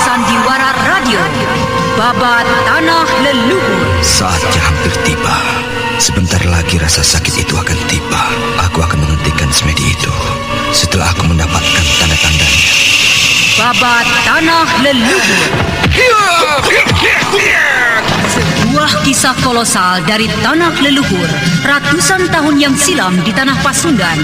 Sandiwara Radio, Babat Tanah Leluhur. Saatnya hampir tiba. Sebentar lagi rasa sakit itu akan tiba. Aku akan menghentikan semedi itu setelah aku mendapatkan tanda-tandanya. Babat Tanah Leluhur. Sebuah kisah kolosal dari tanah leluhur ratusan tahun yang silam di tanah Pasundan,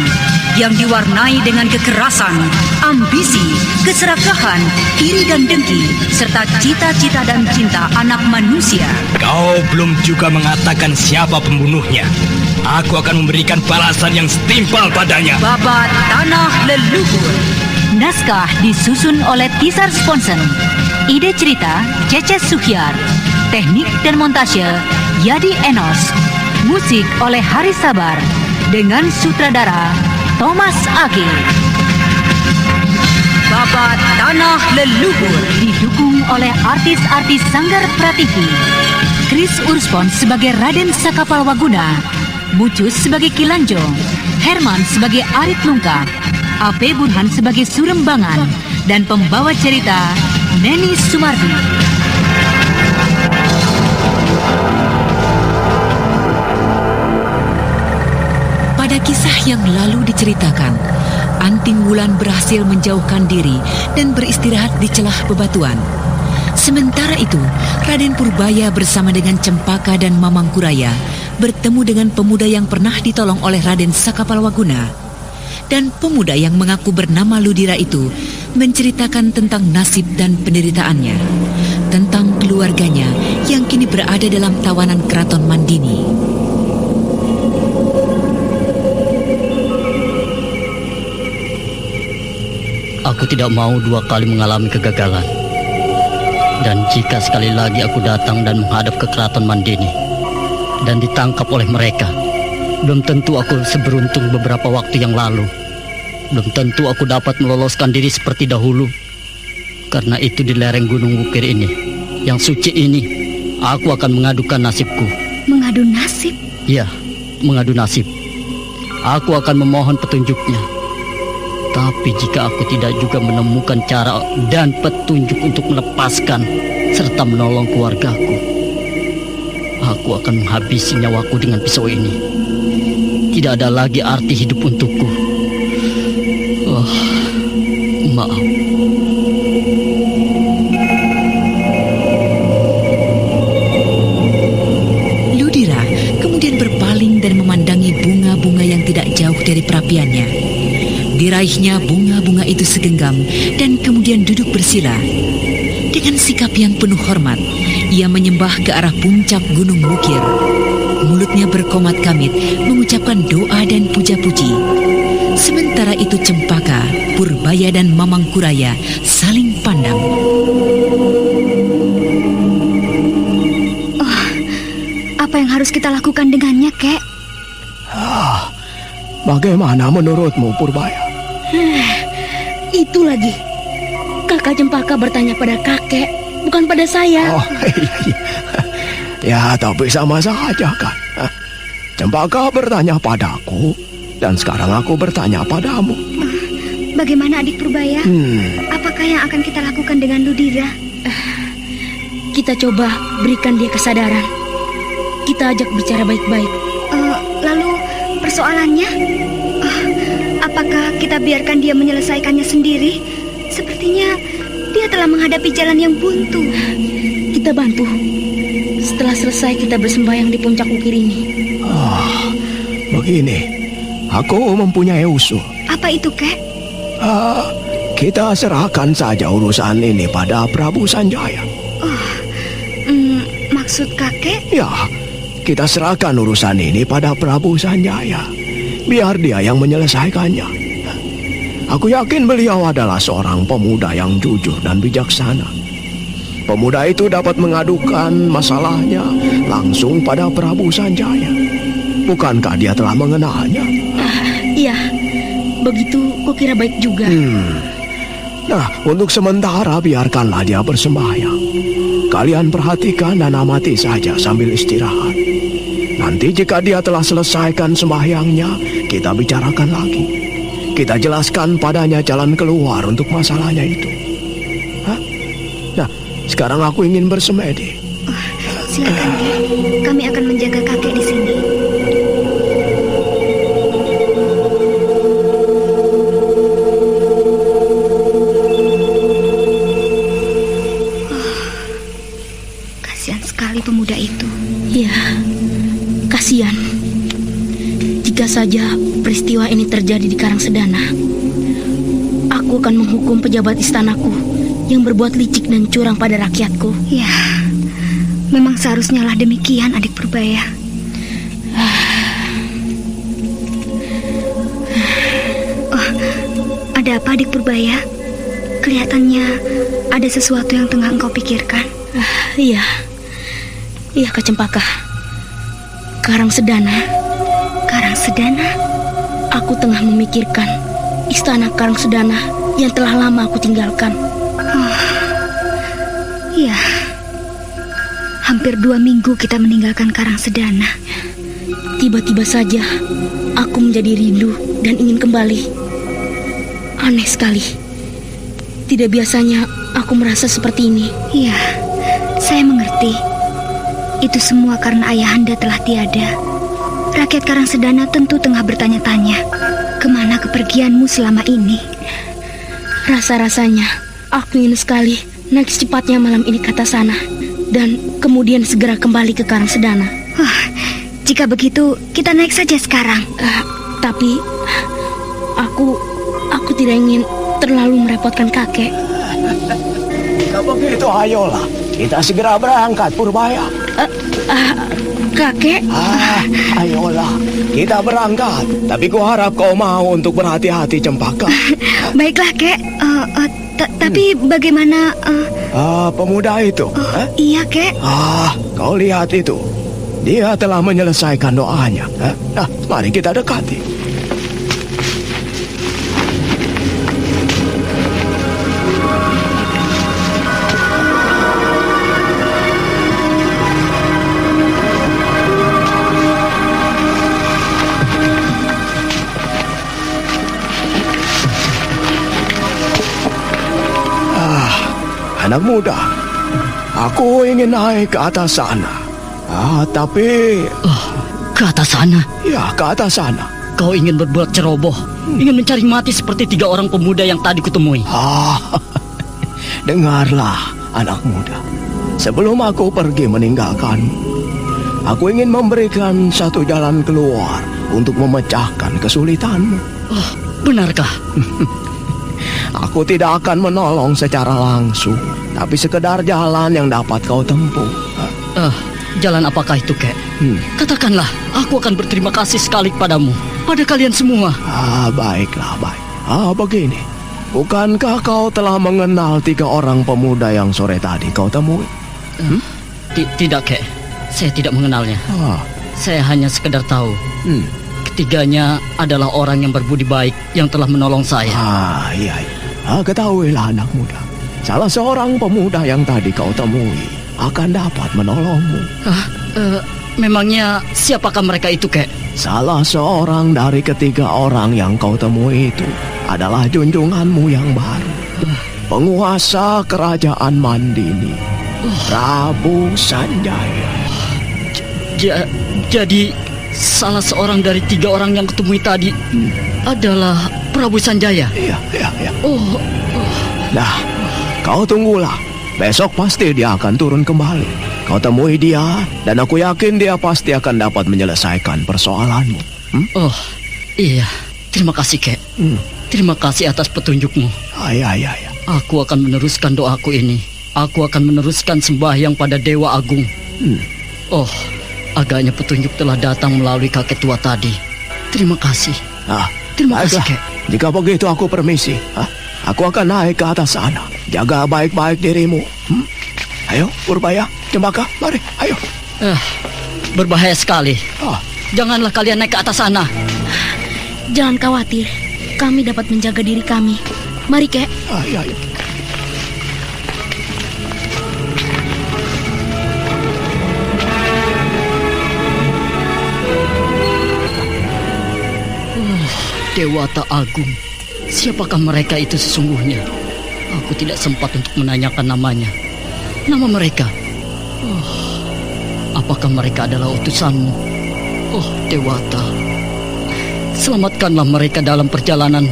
yang diwarnai dengan kekerasan, ambisi, keserakahan, iri dan dengki, serta cita-cita dan cinta anak manusia. Kau belum juga mengatakan siapa pembunuhnya. Aku akan memberikan balasan yang setimpal padanya. Babat Tanah Leluhur. Naskah disusun oleh Tisar Sponsen. Ide cerita Cece Suhyar. Teknik dan montase Yadi Enos. Musik oleh Haris Sabar dengan sutradara Thomas Age. Babat Tanah Leluhur didukung oleh artis-artis Sanggar Prativi. Chris Urspon sebagai Raden Sakapalwaguna, Mucus sebagai Kilanjo, Herman sebagai Arit Lungkap, A.P. Burhan sebagai Surembangan, dan pembawa cerita Neni Sumardi. Pada kisah yang lalu diceritakan, Anting Wulan berhasil menjauhkan diri dan beristirahat di celah bebatuan. Sementara itu, Raden Purbaya bersama dengan Cempaka dan Mamangkuraya bertemu dengan pemuda yang pernah ditolong oleh Raden Sakapalwaguna. Dan pemuda yang mengaku bernama Ludira itu menceritakan tentang nasib dan penderitaannya, tentang keluarganya yang kini berada dalam tawanan Keraton Mandini. Aku tidak mau dua kali mengalami kegagalan. Dan jika sekali lagi aku datang dan menghadap ke Keraton Mandini dan ditangkap oleh mereka, belum tentu aku seberuntung beberapa waktu yang lalu. Belum tentu aku dapat meloloskan diri seperti dahulu. Karena itu di lereng Gunung Wukir ini, yang suci ini, aku akan mengadukan nasibku. Mengadu nasib? Ya, mengadu nasib. Aku akan memohon petunjuknya. Tapi jika aku tidak juga menemukan cara dan petunjuk untuk melepaskan serta menolong keluargaku, aku akan menghabisi nyawaku dengan pisau ini. Tidak ada lagi arti hidup untukku. Maaf. Ludira kemudian berpaling dan memandangi bunga-bunga yang tidak jauh dari perapiannya. Diraihnya bunga-bunga itu segenggam dan kemudian duduk bersila. Dengan sikap yang penuh hormat, ia menyembah ke arah puncak Gunung Wukir. Mulutnya berkomat kamit mengucapkan doa dan puja-puji. Sementara itu Cempaka, Purbaya dan Mamangkuraya saling pandang. Oh, apa yang harus kita lakukan dengannya, Kek? Bagaimana menurutmu, Purbaya? Itu lagi. Kakak Cempaka bertanya pada kakek, bukan pada saya. Oh, iya. Ya, tapi sama saja kan. Cempaka bertanya padaku, dan sekarang aku bertanya padamu. Bagaimana adik Purbaya? Apakah yang akan kita lakukan dengan Ludira? Kita coba berikan dia kesadaran. Kita ajak bicara baik-baik. Lalu persoalannya? Apakah kita biarkan dia menyelesaikannya sendiri? Sepertinya dia telah menghadapi jalan yang buntu. Kita bantu. Setelah selesai kita bersembahyang di puncak Wukir ini. Begini, aku mempunyai usul. Apa itu, Kek? Kita serahkan saja urusan ini pada Prabu Sanjaya. Maksud kakek? Ya, kita serahkan urusan ini pada Prabu Sanjaya. Biar dia yang menyelesaikannya. Aku yakin beliau adalah seorang pemuda yang jujur dan bijaksana. Pemuda itu dapat mengadukan masalahnya langsung pada Prabu Sanjaya. Bukankah dia telah mengenalnya? Iya, begitu kukira baik juga. Nah, untuk sementara biarkanlah dia bersembahyang. Kalian perhatikan dan amati saja sambil istirahat. Nanti jika dia telah selesaikan sembahyangnya, kita bicarakan lagi. Kita jelaskan padanya jalan keluar untuk masalahnya itu. Nah, sekarang aku ingin bersemedi. Silakan, Kek. Kami akan menjaga kakek di sini. Kasihan sekali pemuda itu. Ya, kasihan. Jika saja peristiwa ini terjadi di Karangsedana, aku akan menghukum pejabat istanaku yang berbuat licik dan curang pada rakyatku. Ya, memang seharusnya lah demikian, Adik Purbaya. Oh, ada apa, Adik Purbaya? Kelihatannya ada sesuatu yang tengah engkau pikirkan. Iya, Kak Cempaka. Karangsedana. Karangsedana? Aku tengah memikirkan istana Karangsedana yang telah lama aku tinggalkan. Ya, hampir 2 minggu kita meninggalkan Karangsedana. Tiba-tiba saja aku menjadi rindu dan ingin kembali. Aneh sekali. Tidak biasanya aku merasa seperti ini. Ya, saya mengerti. Itu semua karena ayahanda telah tiada. Rakyat Karangsedana tentu tengah bertanya-tanya, kemana kepergianmu selama ini? Rasa-rasanya aku ingin sekali naik secepatnya malam ini ke atas sana dan kemudian segera kembali ke Karangsedana. Jika begitu, kita naik saja sekarang. Tapi aku tidak ingin terlalu merepotkan kakek. Jika begitu, ayolah. Kita segera berangkat, Purbaya. Kakek? Ayolah. Kita berangkat. Tapi kuharap kau mau untuk berhati-hati, Cempaka. Baiklah, Kek. Tapi bagaimana... pemuda itu? Iya, Kek. Kau lihat itu. Dia telah menyelesaikan doanya. Nah, mari kita dekati. Anak muda, aku ingin naik ke atas sana. Tapi... ke atas sana? Ya, ke atas sana. Kau ingin berbuat ceroboh, ingin mencari mati seperti 3 orang pemuda yang tadi kutemui. Dengarlah, anak muda. Sebelum aku pergi meninggalkanmu, aku ingin memberikan satu jalan keluar untuk memecahkan kesulitanmu. Benarkah? Aku tidak akan menolong secara langsung, tapi sekedar jalan yang dapat kau tempuh. Jalan apakah itu, Kek? Katakanlah, aku akan berterima kasih sekali kepadamu, pada kalian semua. Baiklah, baik. Begini. Bukankah kau telah mengenal 3 orang pemuda yang sore tadi kau temui? Tidak, Kek. Saya tidak mengenalnya. Saya hanya sekedar tahu. Ketiganya adalah orang yang berbudi baik yang telah menolong saya. Iya. Ketahuilah, anak muda. Salah seorang pemuda yang tadi kau temui akan dapat menolongmu. Memangnya siapakah mereka itu, Kek? Salah seorang dari 3 orang yang kau temui itu adalah junjunganmu yang baru, penguasa kerajaan Mandini, Prabu Sanjaya. Jadi salah seorang dari 3 orang yang kutemui tadi adalah Prabu Sanjaya. Iya. Nah, kau tunggulah. Besok pasti dia akan turun kembali. Kau temui dia, dan aku yakin dia pasti akan dapat menyelesaikan persoalanmu. Iya. Terima kasih, Kek. Terima kasih atas petunjukmu. Iya. Aku akan meneruskan doaku ini. Aku akan meneruskan sembahyang pada Dewa Agung. Agaknya petunjuk telah datang melalui kakek tua tadi. Terima kasih. Terima kasih, Kek. Jika begitu aku permisi. Aku akan naik ke atas sana. Jaga baik-baik dirimu. Ayo, Purbaya, Cempaka, mari, ayo. Berbahaya sekali. Janganlah kalian naik ke atas sana. Jangan khawatir, kami dapat menjaga diri kami. Mari, Kek. Iya. Dewata Agung. Siapakah mereka itu sesungguhnya? Aku tidak sempat untuk menanyakan namanya. nama mereka. Apakah mereka adalah utusanmu? Oh, Dewata. Selamatkanlah mereka dalam perjalanan,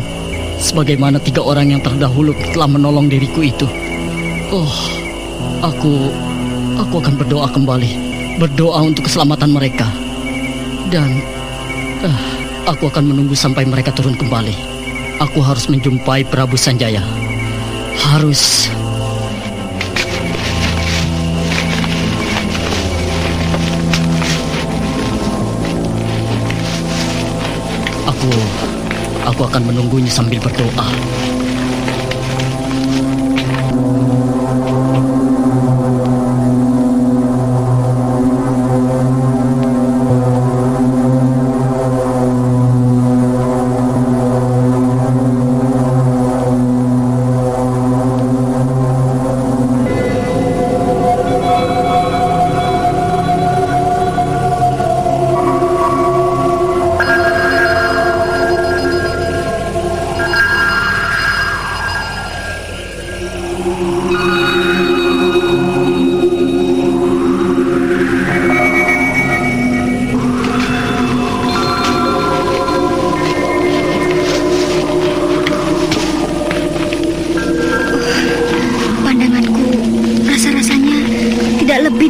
sebagaimana 3 orang yang terdahulu telah menolong diriku itu. Oh, aku akan berdoa kembali, berdoa untuk keselamatan mereka. Dan aku akan menunggu sampai mereka turun kembali. Aku harus menjumpai Prabu Sanjaya. Harus. Aku akan menunggunya sambil berdoa.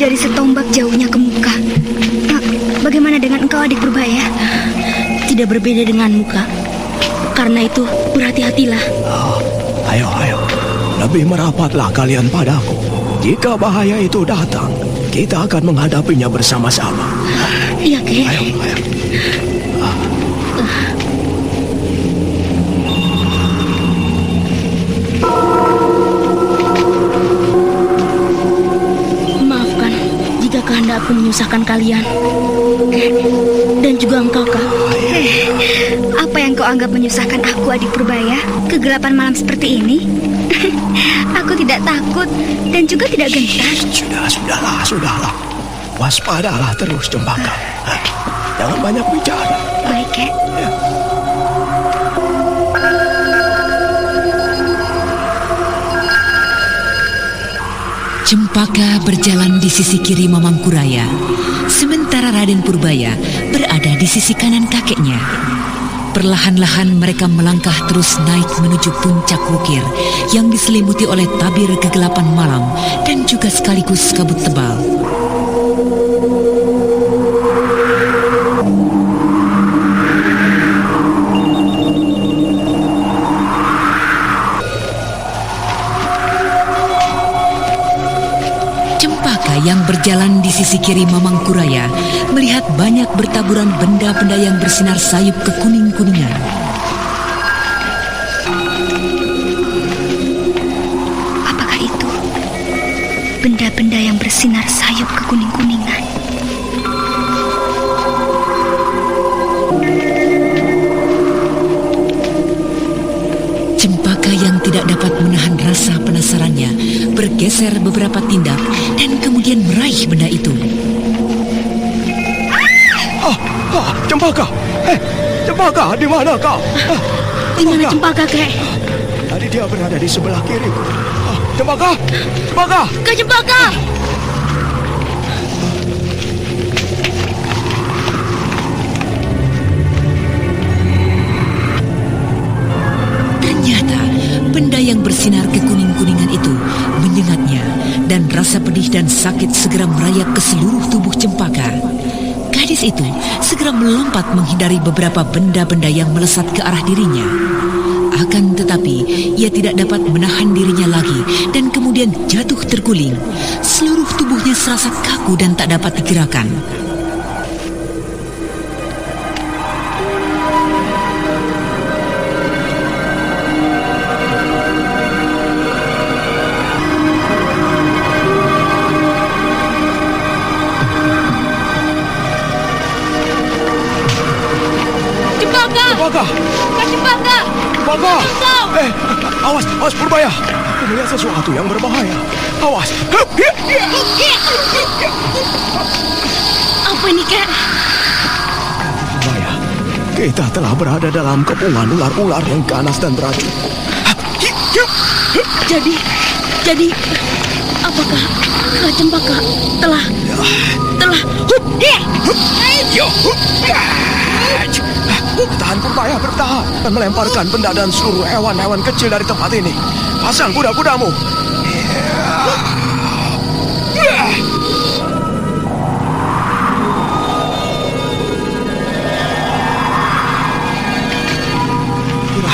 Dari setombak jauhnya ke muka. Bagaimana dengan engkau, adik Purbaya? Tidak berbeda denganmu, Kak. Karena itu, berhati-hatilah. Ayo. Lebih merapatlah kalian padaku. Jika bahaya itu datang, kita akan menghadapinya bersama-sama. Iya, Kek. Ayo. Kehendak aku menyusahkan kalian. Dan juga engkau, Kak. Apa yang kau anggap menyusahkan aku, adik Purbaya? Kegelapan malam seperti ini? Aku tidak takut dan juga tidak gentar. Sudahlah. Waspadalah terus, Cempaka. Jangan banyak bicara. Baik, Kek. Cempaka berjalan di sisi kiri Mamangkuraya, sementara Raden Purbaya berada di sisi kanan kakeknya. Perlahan-lahan mereka melangkah terus naik menuju puncak Wukir yang diselimuti oleh tabir kegelapan malam dan juga sekaligus kabut tebal. Yang berjalan di sisi kiri Mamangkuraya melihat banyak bertaburan benda-benda yang bersinar sayup kekuning-kuningan. Apakah itu benda-benda yang bersinar sayup kekuning-kuningan? Cempaka yang tidak dapat menahan rasa penasarannya bergeser beberapa tindak dan kemudian meraih benda itu. Cempaka! Cempaka, di mana kau? Di mana Cempaka, Kek? Tadi dia berada di sebelah kiriku. Cempaka! Kak Cempaka! Benda yang bersinar kekuning-kuningan itu menyengatnya dan rasa pedih dan sakit segera merayap ke seluruh tubuh Cempaka. Gadis itu segera melompat menghindari beberapa benda-benda yang melesat ke arah dirinya. Akan tetapi, ia tidak dapat menahan dirinya lagi dan kemudian jatuh terguling. Seluruh tubuhnya serasa kaku dan tak dapat digerakkan. Cempaka! Awas Purbaya! Aku melihat sesuatu yang berbahaya. Awas! Apa ini, Kek? Purbaya, kita telah berada dalam kepungan ular-ular yang ganas dan beracun. Jadi Apakah Kak Cempaka telah Yo. Bertahan Purbaya, bertahan dan melemparkan benda dan seluruh hewan-hewan kecil dari tempat ini. Pasang kuda-kudamu.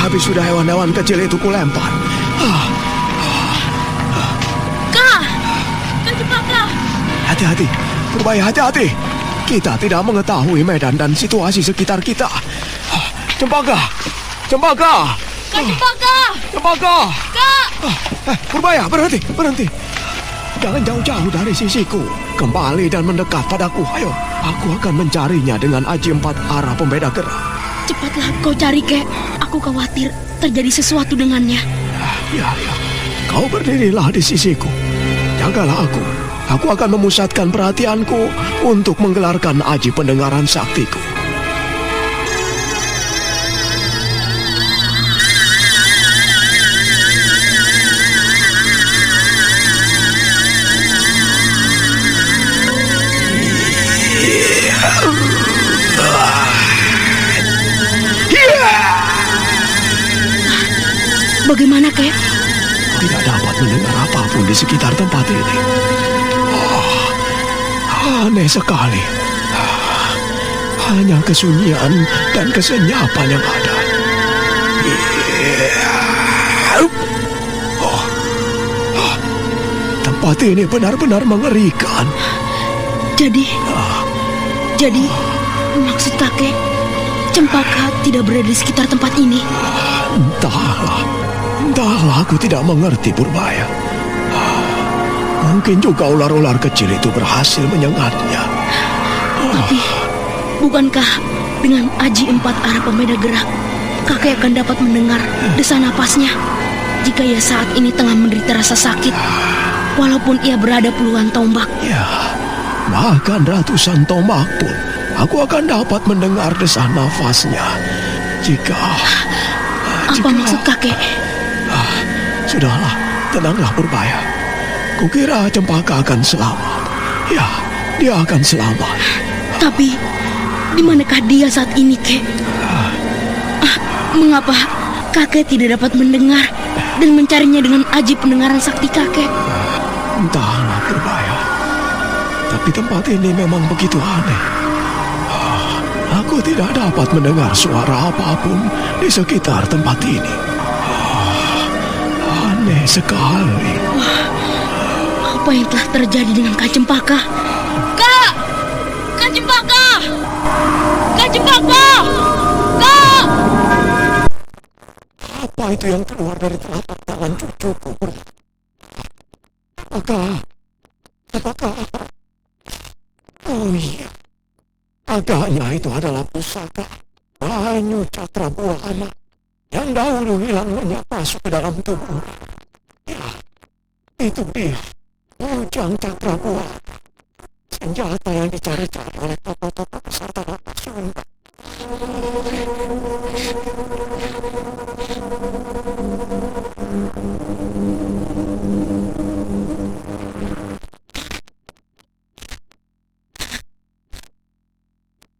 Habis sudah hewan-hewan kecil itu kulempar. Kak Cempaka. Hati-hati, Purbaya, hati-hati. Kita tidak mengetahui medan dan situasi sekitar kita. Cempaka, Cempaka, Kak Cempaka. Cempaka. Kak. Purbaya, berhenti, berhenti. Jangan jauh-jauh dari sisiku. Kembali dan mendekat padaku. Ayo, aku akan mencarinya dengan aji 4 arah pembeda gerak. Cepatlah kau cari, Kek. Aku khawatir terjadi sesuatu dengannya. Ya. Kau berdirilah di sisiku. Jagalah aku. Aku akan memusatkan perhatianku untuk menggelarkan aji pendengaran saktiku. Bagaimana, Kek? Tidak dapat mendengar apapun di sekitar tempat ini. Aneh sekali. Hanya kesunyian dan kesenyapan yang ada. Tempat ini benar-benar mengerikan. Jadi maksud kakek, Cempaka tidak berada di sekitar tempat ini. Entahlah, aku tidak mengerti, Purbaya. Mungkin juga ular-ular kecil itu berhasil menyengatnya. Tapi, bukankah dengan aji 4 arah pembeda gerak, kakek akan dapat mendengar desah napasnya jika ia saat ini tengah menderita rasa sakit, walaupun ia berada puluhan tombak? Ya, bahkan ratusan tombak pun, aku akan dapat mendengar desah nafasnya. Apa maksud kakek? Sudahlah, tenanglah Purbaya. Kukira Cempaka akan selamat. Ya, dia akan selamat. Tapi, di manakah dia saat ini, Kek? Mengapa kakek tidak dapat mendengar dan mencarinya dengan aji pendengaran sakti kakek? Entahlah Purbaya. Tapi tempat ini memang begitu aneh. Aku tidak dapat mendengar suara apapun di sekitar tempat ini. Aneh sekali. Apa yang telah terjadi dengan Kak Cempaka? Kak! Kak Cempaka! Kak Cempaka! Kak! Apa itu yang keluar dari telapak tangan cucuku? Apakah? Oh iya. Agaknya itu adalah pusaka Banyu Catra Buana yang dahulu hilang lenyap masuk ke dalam tubuh. Ya, itu dia. Ujang Catra Buana. Senjata yang dicari-cari oleh tokoh-tokoh peserta lapas Sunda.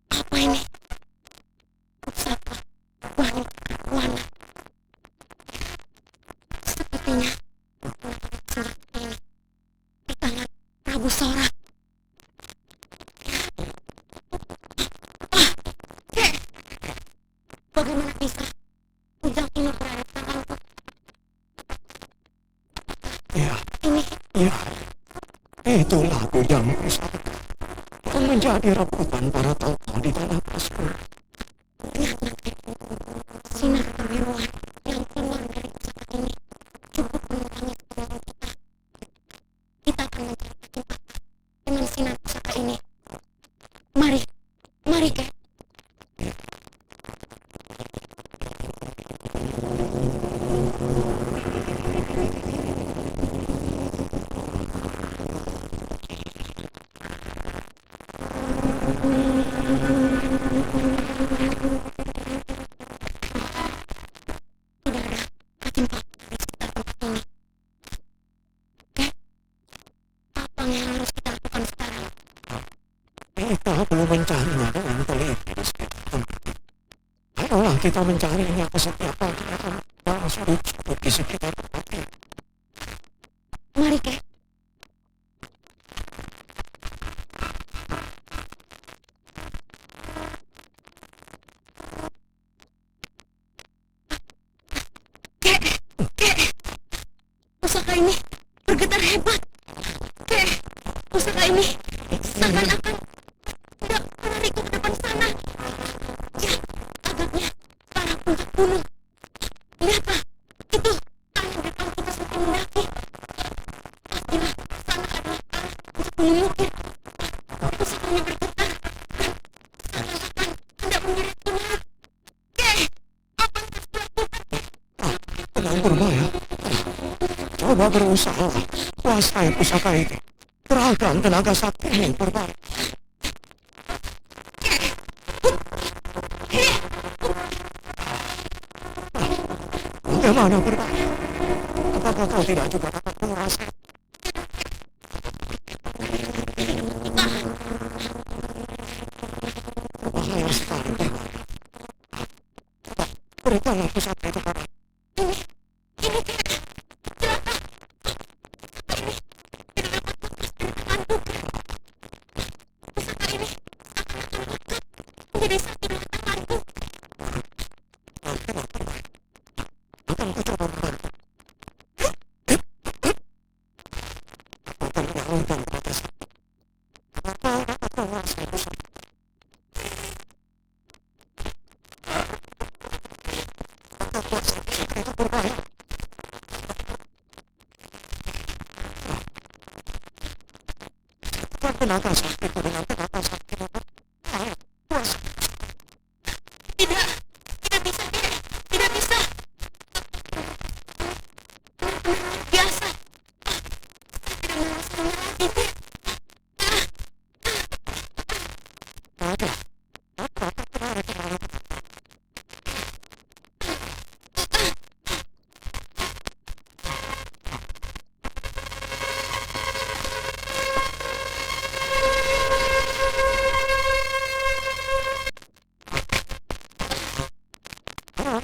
Apa ini? Pusaka Banyu Catra Buana. Sepertinya senjata ini di tangan Prabu Sora. Bagaimana bisa ujang ini berada di tanganku? Ya, itulah ujang pusaka yang menjadi rebutan para tokoh di dalam pasku. Lihatlah, Kek. Sinar kebiruan yang keluar dari pusaka ini cukup menerangi sekeliling kita. Kita akan mencari Cempaka dengan sinar pusaka ini. Mari, Kek. Tidak ada Kak Cempaka di sekitar tempat ini. Kek, Kita perlu mencarinya dengan teliti di sekitar tempat ini. Ayolah kita mencarinya ke setiap bagian dan sudut-sudut di sekitar tempat ini. Mari, Kek. Pusaka ini bergetar hebat. Pusaka ini seakan-akan tidak menarikku ke depan sana. Ya, agaknya ke arah puncak gunung. Lihat, Pak. Itu tanah depan kita semakin mendaki. Pastilah sana adalah arah puncak gunung Mukir. Pusakanya bergetar dan seakan-akan hendak menyeretku naik. Apa yang harus dilakukan? Tenang Purbaya. Coba berusaha kuasai pusaka ini. Kerahkan tenaga sakti ini Purbaya. Bagaimana Purbaya? Apakah kau tidak juga dapat menguasai? Bahaya sekali Purbaya. Berikanlah pusaka itu pada. Menjadi sakti bawah tanganku. Akan kucoba membantu. Aku akan menyalurkan tenaga sakti. Apakah kau dapat menguasai pusaka? Maka kuasai pusaka itu Purbaya. Satukan tenaga saktiku dengan tenaga saktimu. Ayo, kuasai. Tidak bisa, Kek. Tidak bisa. Biasa. Tidak menguasainya lagi, Kek. Ada. Apa kemarin kemarin?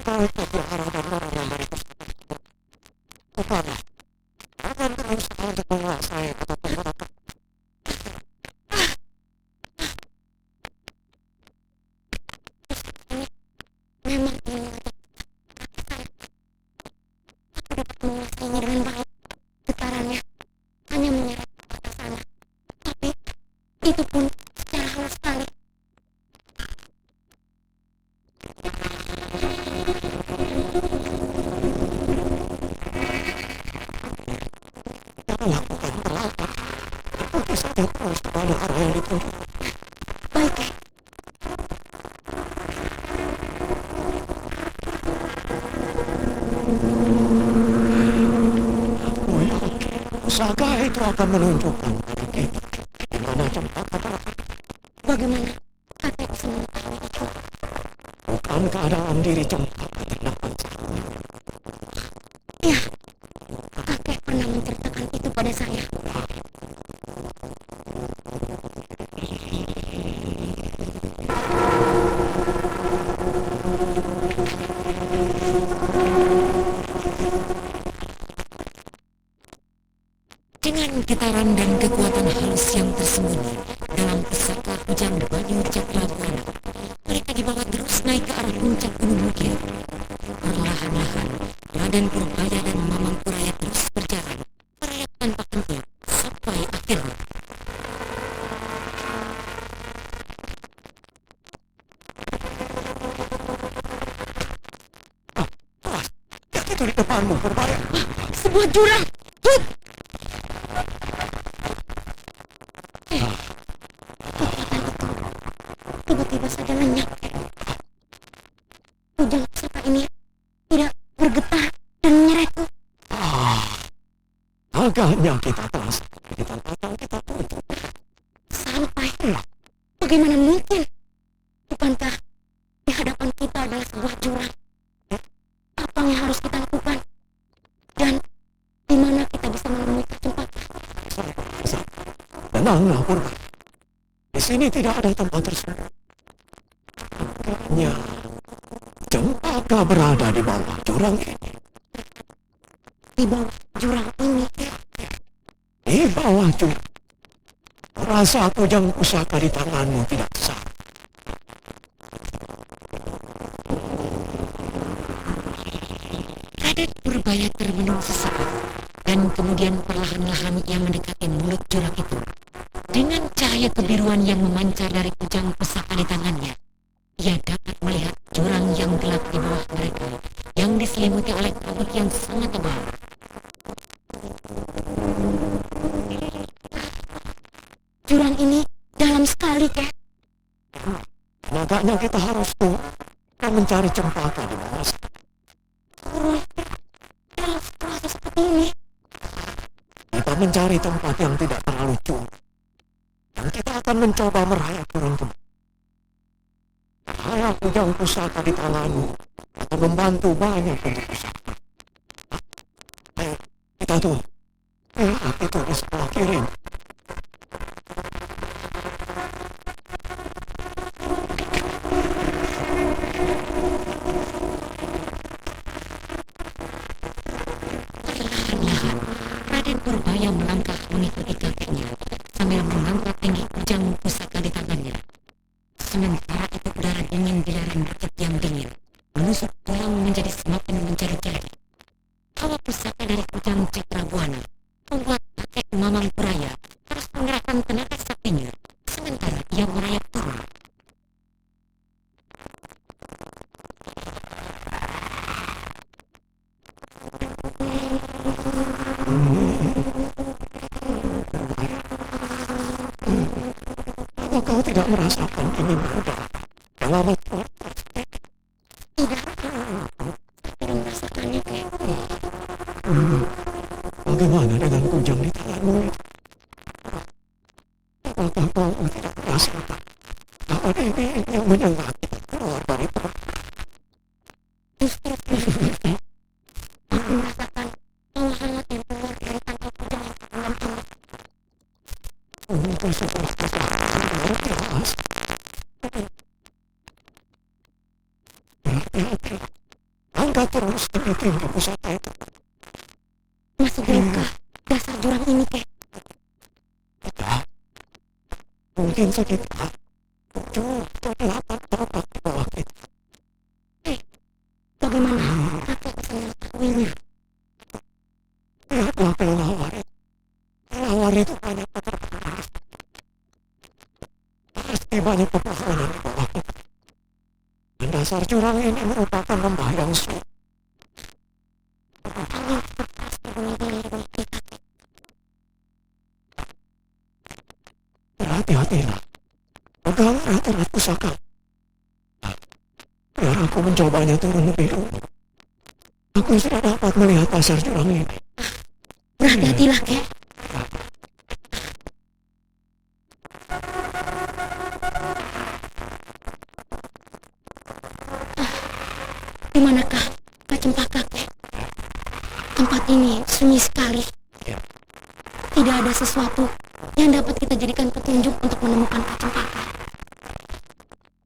Kau itu berharap dan orang dari pusaka itu. Kepada. Akan berusaha untuk menguasai apapun mereka. Memang ini mengajak saya. Aku dapat menguasainya dengan baik. Getarannya hanya menyeret ke sana. Tapi itu pun secara halus sekali. Jangan lakukan terlalu. Ikuti saja terus kepada arah yang ditunjuk. Baik, Kek. Aku yakin pusaka itu akan menunjukkan pada kita di mana tempat adalah. Bagaimana kakek bisa mengetahui itu? Bukankah dalam diri cempaka terdapat cahaya? Ya, kakek pernah menceritakan itu pada saya. Dengan getaran dan kekuatan halus yang tersembunyi dalam pusaka Kujang Banyu Cakrabwana, mereka dibawa terus naik ke arah puncak Gunung Mukir. Perlahan-lahan, Raden Purbaya dan Mamang Puraya terus berjalan, merayap tanpa henti sampai akhirnya. Lihat itu di depanmu Purbaya. Sebuah jurang. Tiba-tiba saja lenyap. Ujung pusaka ini tidak bergetar dan menyeretku. Agaknya kita telah sampai di tempat yang kita tuju. Sampai? Bagaimana mungkin? Bukankah di hadapan kita adalah sebuah jurang? Apa yang harus kita lakukan? Dan di mana kita bisa menemui Cempaka? Tenanglah Purbaya. Di sini tidak ada tempat tersebut. Hanya Cempaka berada di bawah jurang ini. Di bawah jurang ini. Di bawah jurang. Rasa kujang pusaka di tanganmu tidak sah. Raden Purbaya termenung sesaat dan kemudian perlahan-lahan ia mendekati mulut jurang itu. Dengan cahaya kebiruan yang memancar dari kujang pusaka di tangannya, ia dapat melihat jurang yang gelap di bawah mereka yang diselimuti oleh kabut yang sangat tebal. Jurang ini dalam sekali, Kek. Agaknya kita harus turun dan mencari Cempaka di bawah sana. Dalam situasi seperti ini. Kita mencari tempat yang tidak terlalu curam. Dan kita akan mencoba merayap turun ke bawah. Cahaya kujang pusaka di tanganmu akan membantu banyak untuk pusaka. Ayo, kita turun. Lihat itu di sebelah kiri. Perlahan-lahan, Raden Purbaya melangkah mengikuti kakeknya sambil mengangkat tinggi kujang pusaka di tangannya. Sementara itu udara dingin di lereng bukit yang dingin menusuk tulang menjadi semakin menjadi-jadi. Hawa pusaka dari kujang Cakrabuana membuat kakek Mamang Puraya harus mengerahkan tenaga saktinya sementara ia merayap turun. Apa kau tidak merasakan ini mudah dalam bagaimana dengan kujang di tanganmu itu? Apakah kau tidak merasakan bahwa ini yang menyengat keluar dari perut? Aku merasakan hawa hangat yang keluar dari tangkal kujang yang tenggelam ini. Itu sesuatu yang luar biasa. Hati-hati. Angkat terus tinggi pusaka itu. Masih gelapkah dasar jurang ini, Kek? Tidak. Mungkin sekitar 7 atau 8 tapak di bawah kita. Bagaimana kakek bisa mengetahuinya? Lihatlah kelelawar itu. Kelelawar itu banyak peternakan. Pasti banyak pepohonan di bawah kita. Dan dasar jurang ini merupakan lembah yang sulit. Angin berkeras berbunyi-bunyi di bawah kita. Berhati-hatilah. Pegang erat-erat pusaka. Biar aku mencobanya turun lebih dulu. Aku sudah dapat melihat dasar jurang ini. Berhati-hatilah, Kek. Di manakah Kak Cempaka, Kek? Tempat ini sunyi sekali. Ya. Tidak ada sesuatu yang dapat kita jadikan petunjuk untuk menemukan Kak Cempaka.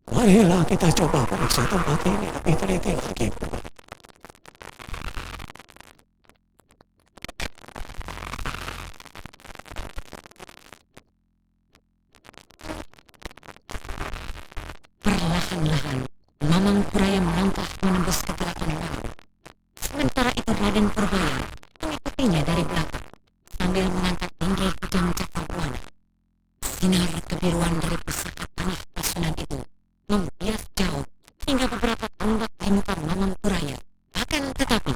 Marilah kita coba periksa tempat ini lebih teliti lagi. Perlahan-lahan, Mamang Puraya melangkah menembus kegelapan malam. Sementara itu Raden Purbaya mengikutinya dari belakang sambil mengangkat tinggi kujang Cakrabuana. Sinar kebiruan dari pusaka tanah Pasundan itu membias jauh hingga beberapa tombak di muka Mamang Puraya. Akan tetapi,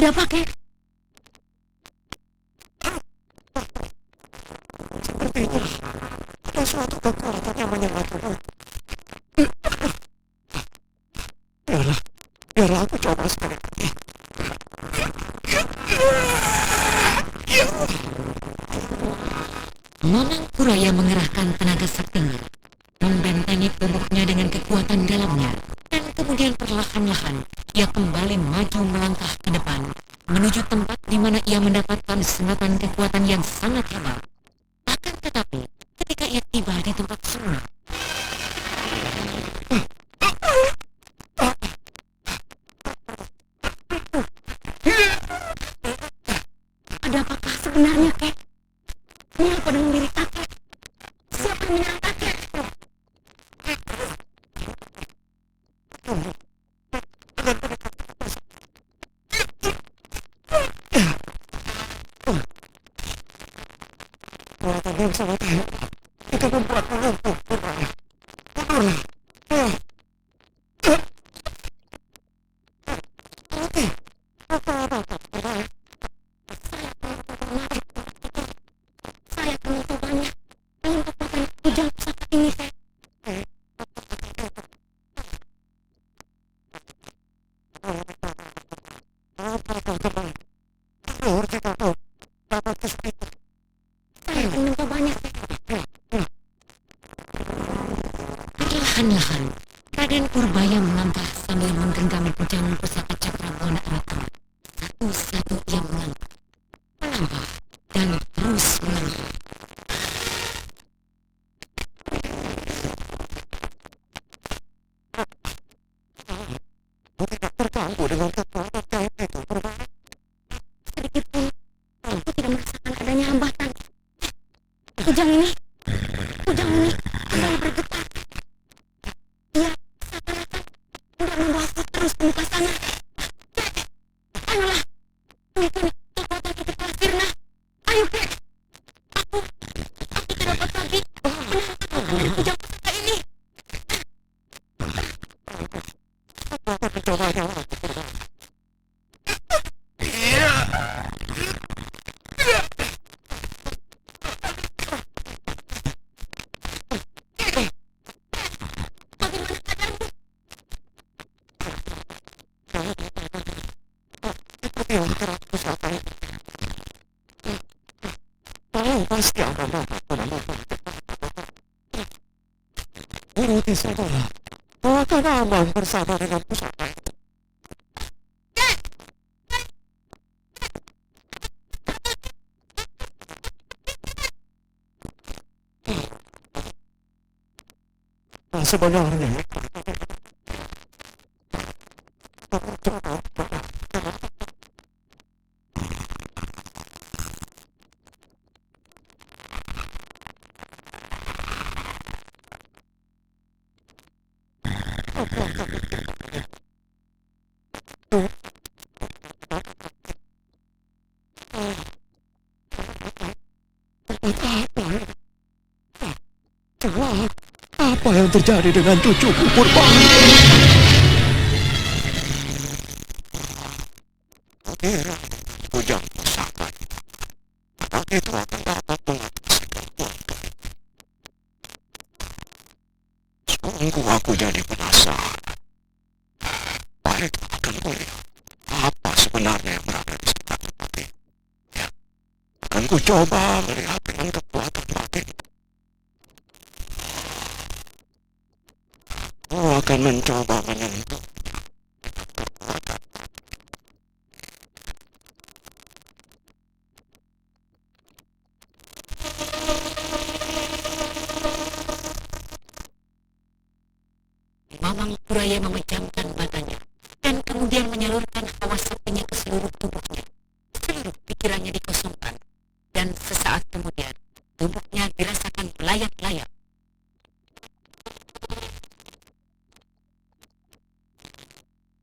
Ada apa, Kek? Sepertinya ada suatu kekuatan yang menyengat tubuh. Biarlah aku coba sekali lagi. Mamang Puraya mengerahkan tenaga saktinya, membentengi tubuhnya dengan kekuatan dalamnya, dan kemudian perlahan-lahan ia kembali maju melangkah ke depan menuju tempat di mana ia mendapatkan sengatan kekuatan yang sangat hebat. Akan tetapi, ketika ia tiba di tempat semula, ada apakah sebenarnya, Kek? Mengapa dengan diri kakek? Siapa yang menyerang kakek? Saya akan mencobanya dengan kekuatan kujang pusaka ini, Kek. Saya akan mencobanya, Kek. Perlahan-lahan, Raden Purbaya melangkah sambil menggenggam kujang pusaka Cakrabuana itu. Satu-satu ia melangkah dan terus melangkah. Sedikit pun aku tidak merasakan adanya hambatan. Kujang ini mulai bergetar. Ia seakan-akan hendak membawaku terus ke muka sana. Ayolah, mungkin kekuatan kita telah sirna. Ayo, Kek. Aku tidak dapat lagi menahan dari kujang pusaka ini. Bagaimana keadaanmu? Pasti akan dapat menemukan Uruti saudara, akan aman bersama dengan pusaka itu. Sebenarnya apa yang terjadi dengan cucuku Purbaya? Kira kujang pusaka itu akan dapat mengatasi kekuatan. Sungguh aku jadi penasaran. Baik, akan kulihat apa sebenarnya yang berada di sekitar tempat ini. Ya, akan ku coba melihat dengan kekuatan batin. Aku akan mencoba menyentuh kekuatan. Mamang Puraya memejamkan matanya dan kemudian menyalurkan hawa saktinya ke seluruh tubuhnya. Seluruh pikirannya dikosongkan dan sesaat kemudian tubuhnya dirasakan melayang-layang.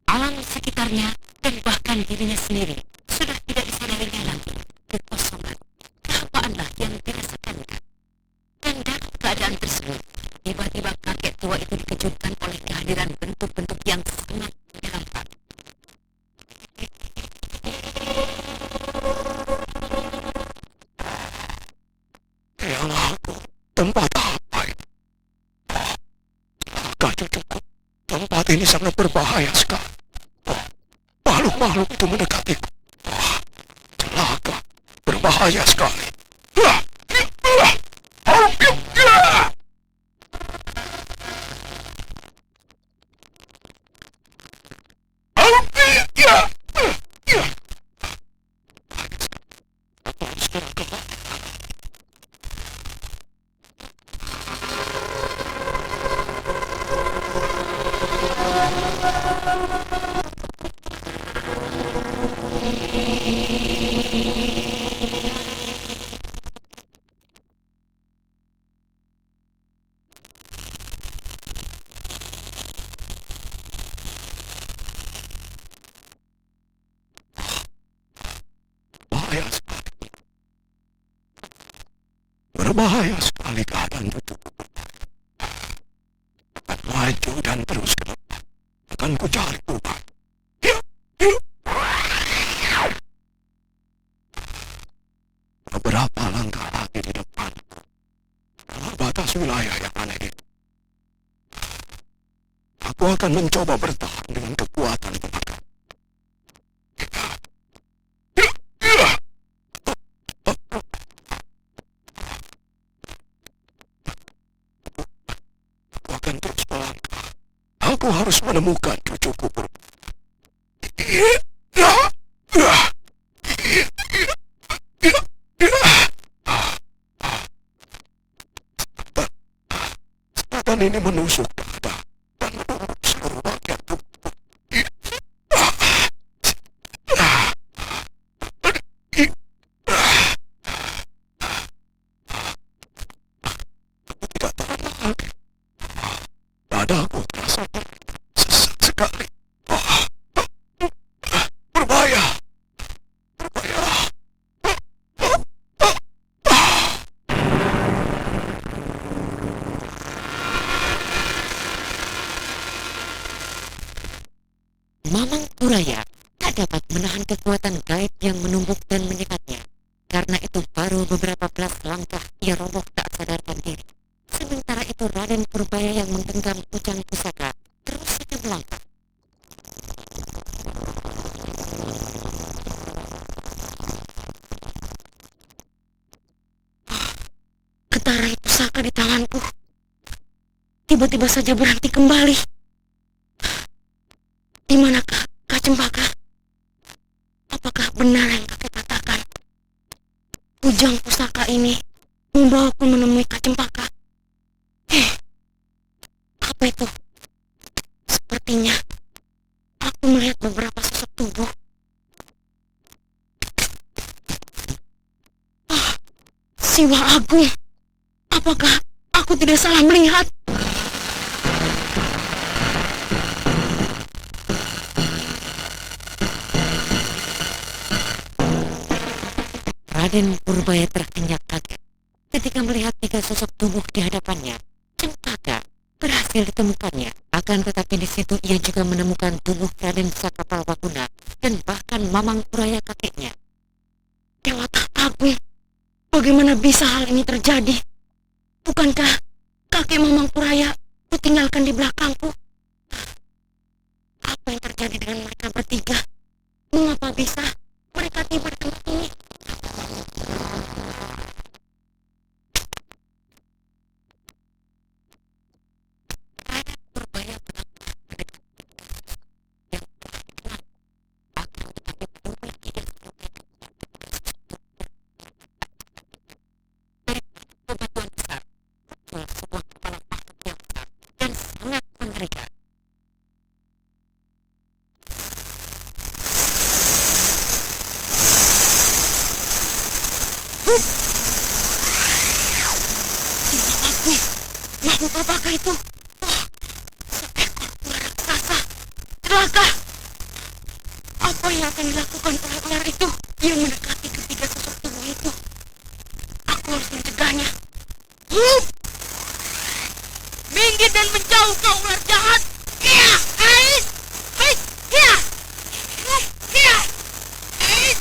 Alam sekitarnya dan bahkan dirinya sendiri sudah tidak disadarinya lagi. Kekosongan, kehampaanlah yang dirasakannya. Dan dalam keadaan tersebut, tiba-tiba kakek tua itu dikejutkan oleh kehadiran bentuk-bentuk yang sangat menyeramkan. Yalah aku, tempat apa ini? Kak cucuku, tempat ini sangat berbahaya sekali. Makhluk-makhluk itu mendekatiku. Celaka, berbahaya sekali. berbahaya sekali. Berbahaya sekali keadaan itu. Akan maju dan terus ke depan. Akan ku cari obat. Beberapa langkah lagi di depan. Dalam batas wilayah yang aneh itu. Aku akan mencoba bertahan dengan kekuatan tenaga. Aku akan terus melangkah. Aku harus menemukan cucuku. Setan ini menusuk dada dan menurut seluruh bagian tubuh. Aku tidak tahan lagi. Dadaku terasa sesak sekali. Berbahaya. Berbahaya. Mamang Puraya tak dapat menahan kekuatan gaib yang menumbuk dan menyekatnya. Karena itu baru beberapa belas langkah ia roboh tak sadarkan diri. Sementara itu Raden Purbaya yang menggenggam kujang pusaka terus saja melangkah. Getarai pusaka di tanganku tiba-tiba saja berhenti kembali. Di manakah Kak Cempaka? Apakah benar yang kakek katakan? Kujang pusaka ini membawaku menemui Kak Cempaka. Apa itu? Sepertinya aku melihat beberapa sosok tubuh. Siwa Agung, apakah aku tidak salah melihat? Raden Purbaya terkenyak kaget ketika melihat 3 sosok tubuh di hadapannya. Cempaka berhasil ditemukannya. Akan tetapi di situ ia juga menemukan tubuh Raden Sakapalwaguna dan bahkan Mamang Puraya kakeknya. Dewata Agung, bagaimana bisa hal ini terjadi? Bukankah kakek Mamang Puraya kutinggalkan di belakangku? Apa yang terjadi dengan mereka bertiga? Mengapa bisa mereka tiba di tempat ini? Makhluk apakah itu? Oh, seekor ular raksasa. Celaka! Apa yang akan dilakukan oleh ular itu yang mendekati ketiga sosok tubuh itu? Aku harus mencegahnya. Minggir dan menjauh kau ular jahat! Iya! Ais! Ais! Iya! Iya! Ais!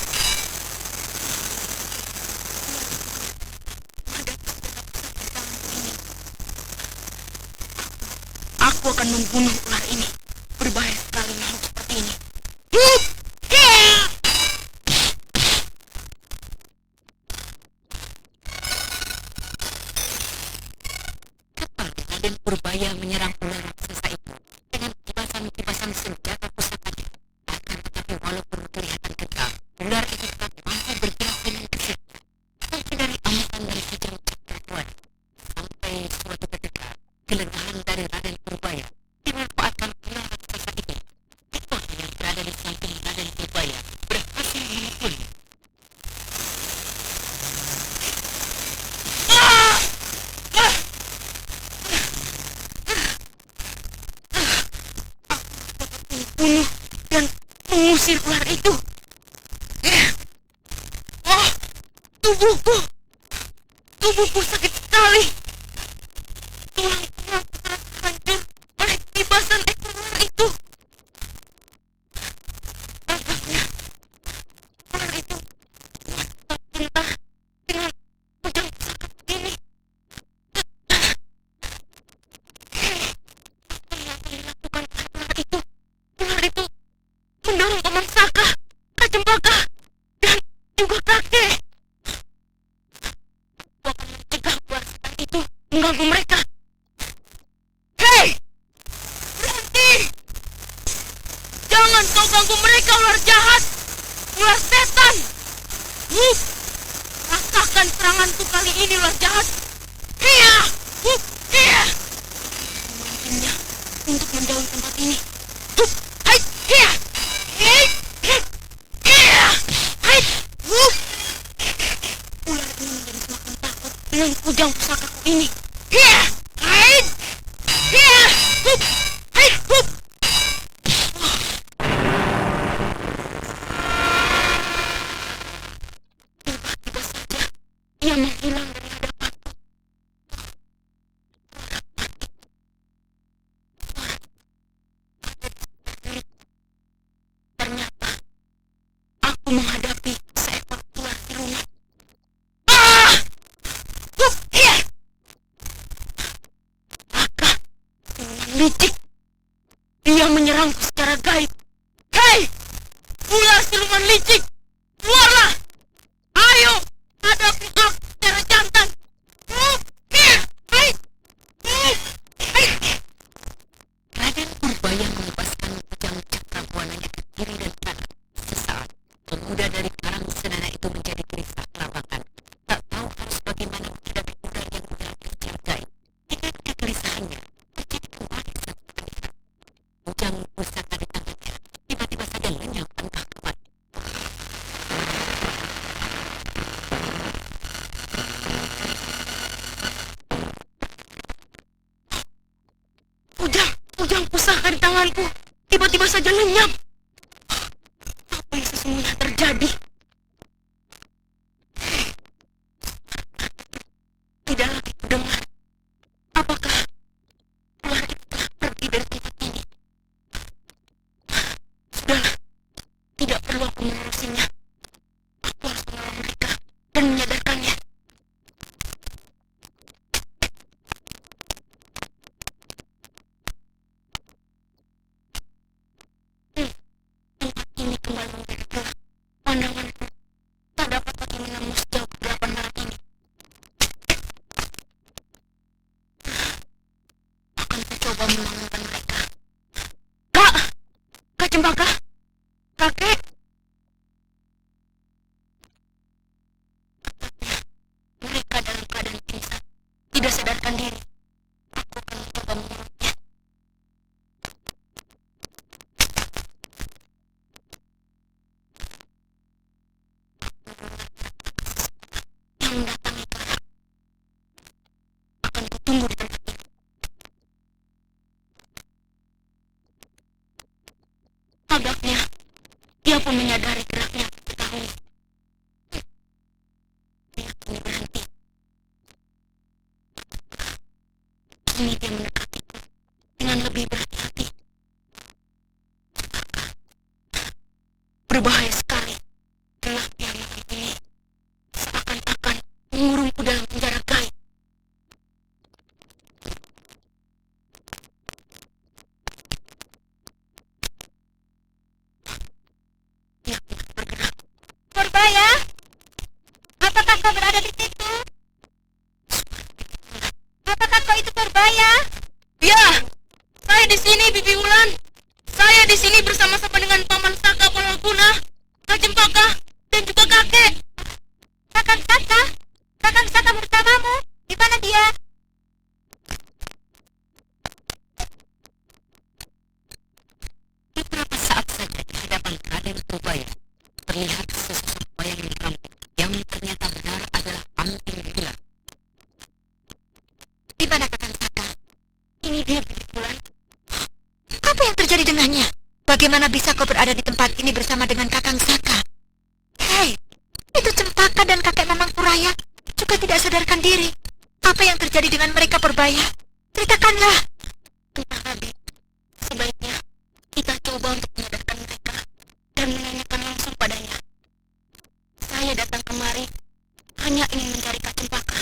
Aku akan membunuh ular ini. Berbahaya sekali makhluk seperti ini. Cepat Raden Purbaya menyerang ular raksasa itu dengan kibasan-kibasan senjata pusakanya. Akan tetapi walaupun kelihatan kekal, ular itu tetap mampu bergerak dengan gesit. Sampai dari amukan dari kujang cakra sampai suatu ketika kelengahan dari Raden Purbaya dimanfaatkan ular raksasa itu. Itulah yang berada di samping Raden Purbaya berhasil memukulnya. Bunuh dan mengusir ular itu. Tubuhku. Tubuhku sakit sekali. Tulang-tulangku terasa hancur oleh gibasan ekor ular itu. Agaknya ular itu tak cinta dengan kujang pusaka ini. Apa yang akan dilakukan oleh ular itu? Ular itu mendorong Paman Saka, Kak Cempaka, dan juga kakek. Aku akan mencegah ular setan itu mengganggu mereka. Hei! Berhenti! Jangan kau ganggu mereka, ular jahat! Ular setan! Rasakan seranganku kali ini, ular jahat! Hiya! Hiya! Mungkinnya untuk menjauhi tempat ini. Hai! Hiya! Hei! Hiya! Hai! Ular ini menjadi semakin takut dengan kujang pusakaku ini. Hiya! Hai! Hiya! Hai! Tiba-tiba saja ia menghilang dari hadapanku. Ternyata aku menghadapi seekor ular siluman. Ah! Iya! Maka siluman licik. Dia menyerangku secara gaib. Hei! Ular siluman licik! Keluarlah! Ayo! Hadapi aku secara jantan! Iya! Hai! Hai! Raden Purbaya melepaskan kujang cakrabuananya ke kiri dan kanan. Sesaat, pemuda dari Karang Sedana itu menjadi gelisah kelabakan. Tak tahu harus bagaimana menghadapi ular yang menyerangnya secara gaib. Dengan kegelisahannya, terjadi kembali satu pernikahan. Kujang pusaka di tangannya tiba-tiba saja lenyap entah kemana. Kujang pusaka di tanganku tiba-tiba saja lenyap. Apa yang sesungguhnya terjadi? Tidak lagi kudengar. Apakah ular itu telah pergi dari tempat ini? Sudahlah, tidak perlu aku mengurusinya. Aku harus menolong mereka dan menyadarkannya. Tempat ini kembali menjadi gelap. Pandanganku tak dapat lagi menembus jauh kegelapan malam ini. Akan mencoba membangunkan mereka. Kak! Kak Cempaka! Kakek! Mereka dalam keadaan pingsan, tidak sadarkan diri. Aku akan mencoba mengurutnya. Yang mendatangi Karang akan kutunggu di tempat ini. Agaknya dia pun menyadari geraknya aku ketahui. Dia kini berhenti. Kini dia mendekatiku dengan lebih berhati-hati. Berbahaya sekali. Gelap yang langit ini seakan-akan mengurungku dalam penjara gaib. Dia mulai bergerak. Purbaya, apakah kau berada di situ? Apakah kau itu Purbaya? Ya, saya di sini, Bibi Wulan. Saya di sini bersama-sama dengan Paman Saka Palaguna, Kak Cempaka, dan juga kakek. Kakang Saka? Kakang Saka bersamamu? Di mana dia? Beberapa saat saja di hadapan Raden Purbaya terlihat sesosok bayang ramping yang ternyata benar adalah Anting Wulan. Di mana Kakang Saka? Ini dia, Bibi Wulan. Apa yang terjadi dengannya? Bagaimana bisa kau berada di tempat ini bersama dengan Kakang Saka? Hei, itu Cempaka dan kakek Mamang Pura Puraya juga tidak sadarkan diri. Apa yang terjadi dengan mereka, Purbaya? Ceritakanlah. Entah, Raden. Sebaiknya kita coba untuk menyadarkan mereka dan menanyakan langsung padanya. Saya datang kemari hanya ingin mencari Kak Cempaka.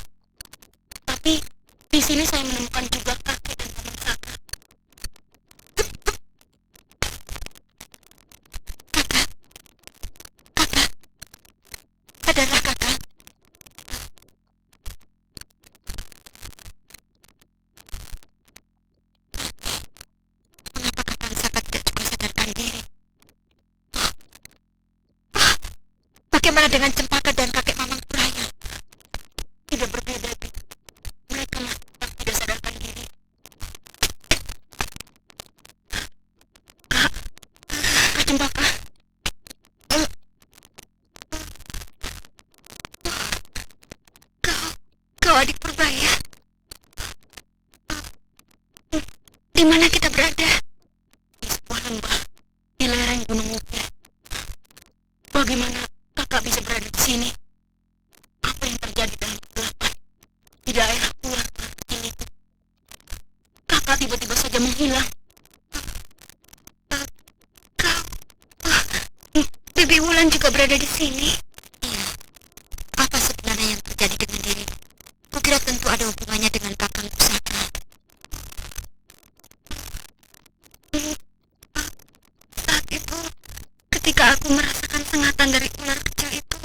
Tapi di sini saya menemukan juga kakek dan Paman Saka. Kakak, sadarlah kakak. Mengapa Kakang Saka tidak juga sadarkan diri? Bagaimana dengan Cempaka dan kakek Mamang Puraya? Tidak berbeda, Bi. Mereka masih tetap tidak sadarkan diri. Kak Cempaka. Kau adik Purbaya. Di mana kita berada? Di sebuah lembah di lereng Gunung Ukir. Bagaimana kakak bisa berada di sini? Apa yang terjadi dalam kegelapan di daerah ular kecil itu? Kakak tiba-tiba saja menghilang. Kau, Bibi Wulan juga berada di sini. Iya. Apa sebenarnya yang terjadi dengan dirimu? Kukira tentu ada hubungannya dengan Kakang Pusaka. Saat itu, ketika aku merasakan sengatan dari ular kecil itu,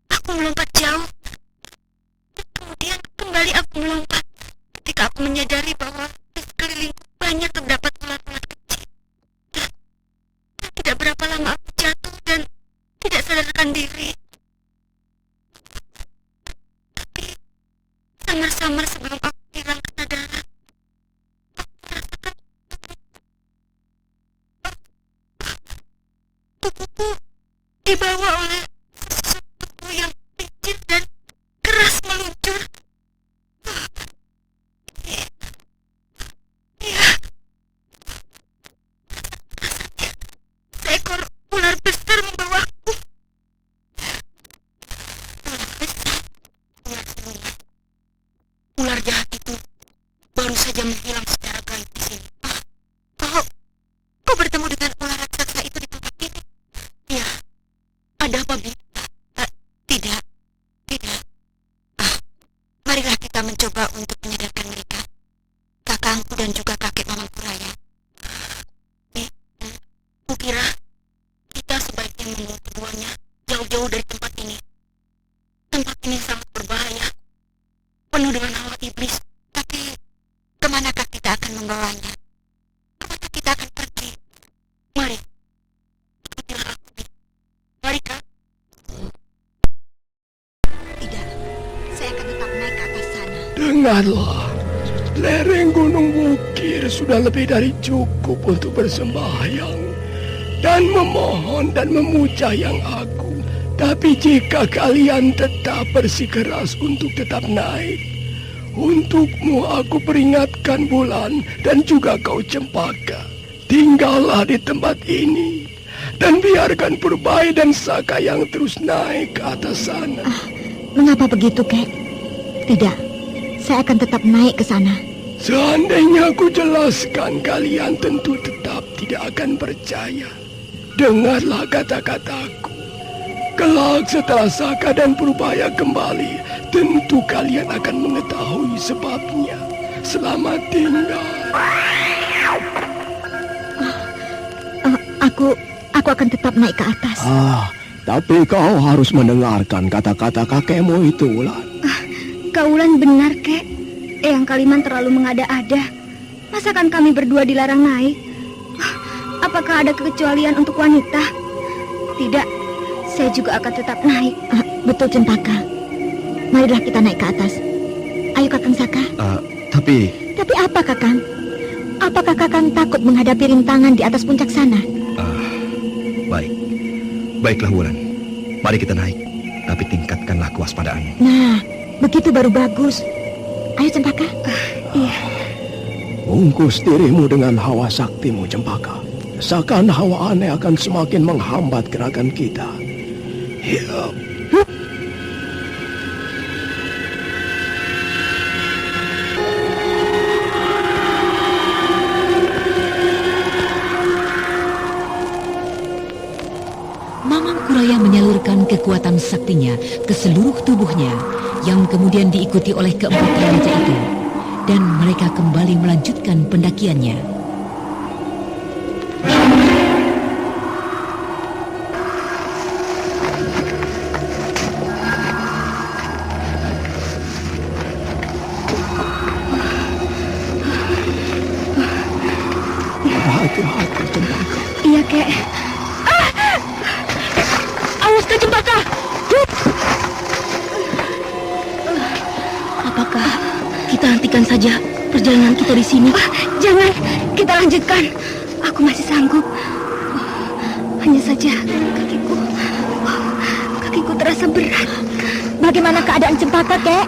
aku melompat jauh. Kemudian kembali aku melompat ketika aku menyadari bahwa di sekelilingku banyak terdapat ular-ular kecil. Dan tidak berapa lama aku jatuh dan tidak sadarkan diri. Tapi samar-samar sebelum aku hilang kesadaran, tubuhku dibawa oleh sesuatu yang licin dan keras meluncur. Iya, seekor ular besar membawaku. Ular besar, ular siluman. Ular jahat itu baru saja menghilang secara gaib di sini. Kau bertemu dengan ular raksasa itu di tempat ini? Ya, ada apa, Bi? Tidak. Marilah kita mencoba untuk menyadarkan mereka. Kakangku dan juga kakek Mamang Puraya. Bi, kukira kita sebaiknya membawa keduanya jauh-jauh dari tempat ini. Tempat ini sangat berbahaya, penuh dengan hawa iblis. Tapi kemanakah kita akan membawanya? Kemana kita akan pergi? Mari, ikutilah aku, Bi. Mari, Kak. Tidak, saya akan tetap naik ke atas sana. Dengarlah, lereng Gunung Bukir sudah lebih dari cukup untuk bersembahyang dan memohon dan memuja Yang Agung. Tapi jika kalian tetap bersikeras untuk tetap naik, untukmu aku peringatkan Bulan dan juga kau Cempaka. Tinggallah di tempat ini dan biarkan Purbaya dan Saka yang terus naik ke atas sana. Mengapa begitu, Kek? Tidak, saya akan tetap naik ke sana. Seandainya aku jelaskan, kalian tentu tetap tidak akan percaya. Dengarlah kata-kataku. Kelak setelah Saka dan Purbaya kembali, tentu kalian akan mengetahui sebabnya. Selamat tinggal. Aku akan tetap naik ke atas. Tapi kau harus mendengarkan kata-kata kakekmu itu, Wulan. Kak Wulan benar, Kek. Eyang Kaliman terlalu mengada-ada. Masakan kami berdua dilarang naik? Apakah ada kekecualian untuk wanita? Tidak, saya juga akan tetap naik. Betul, Cempaka. Marilah kita naik ke atas. Ayo, Kakang Saka. Tapi apa, Kakang? Apakah Kakang takut menghadapi rintangan di atas puncak sana? baiklah Wulan. Mari kita naik, tapi tingkatkanlah kewaspadaanmu. Nah, begitu baru bagus. Ayo, Cempaka. Iya. Bungkus dirimu dengan hawa saktimu, Cempaka. Seakan hawa aneh akan semakin menghambat gerakan kita. Ya. kekuatan saktinya ke seluruh tubuhnya, yang kemudian diikuti oleh keempat raja itu, dan mereka kembali melanjutkan pendakiannya. Hati-hati, Cempaka. Iya, Kek. Awas, Kak Cempaka. Apakah kita hentikan saja perjalanan kita di sini? Jangan, kita lanjutkan. Aku masih sanggup. Hanya saja kakiku terasa berat. Bagaimana keadaan Cempaka, Kek?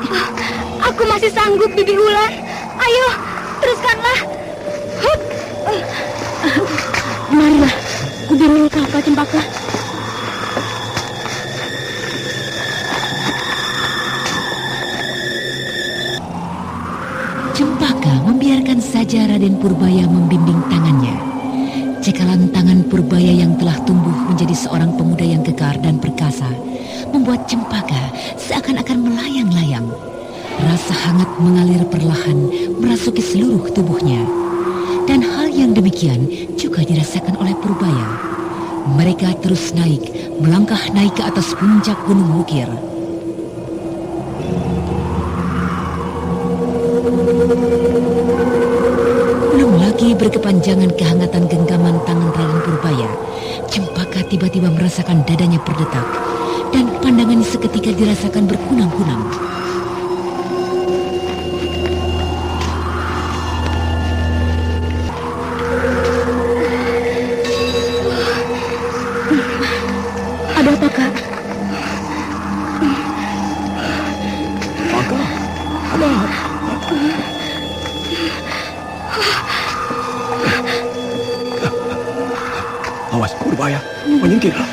Aku masih sanggup, Bibi Wulan. Ayo, teruskanlah. Hup. Marilah, kuberi kau, Kak Cempaka. Cempaka membiarkan saja Raden Purbaya membimbing tangannya. Cekalan tangan Purbaya yang telah tumbuh menjadi seorang pemuda yang kekar dan perkasa membuat Cempaka seakan-akan melayang-layang. Rasa hangat mengalir perlahan merasuki seluruh tubuhnya. Dan hal yang demikian juga dirasakan oleh Purbaya. Mereka terus naik, melangkah naik ke atas puncak Gunung Wukir. Belum lagi berkepanjangan kehangatan genggaman tangan Raden Purbaya, Cempaka tiba-tiba merasakan dadanya berdetak, dan pandangannya seketika dirasakan berkunang-kunang. Ada apa, Kak? Cempaka, ada apa? Awas, Purbaya, menyingkirlah.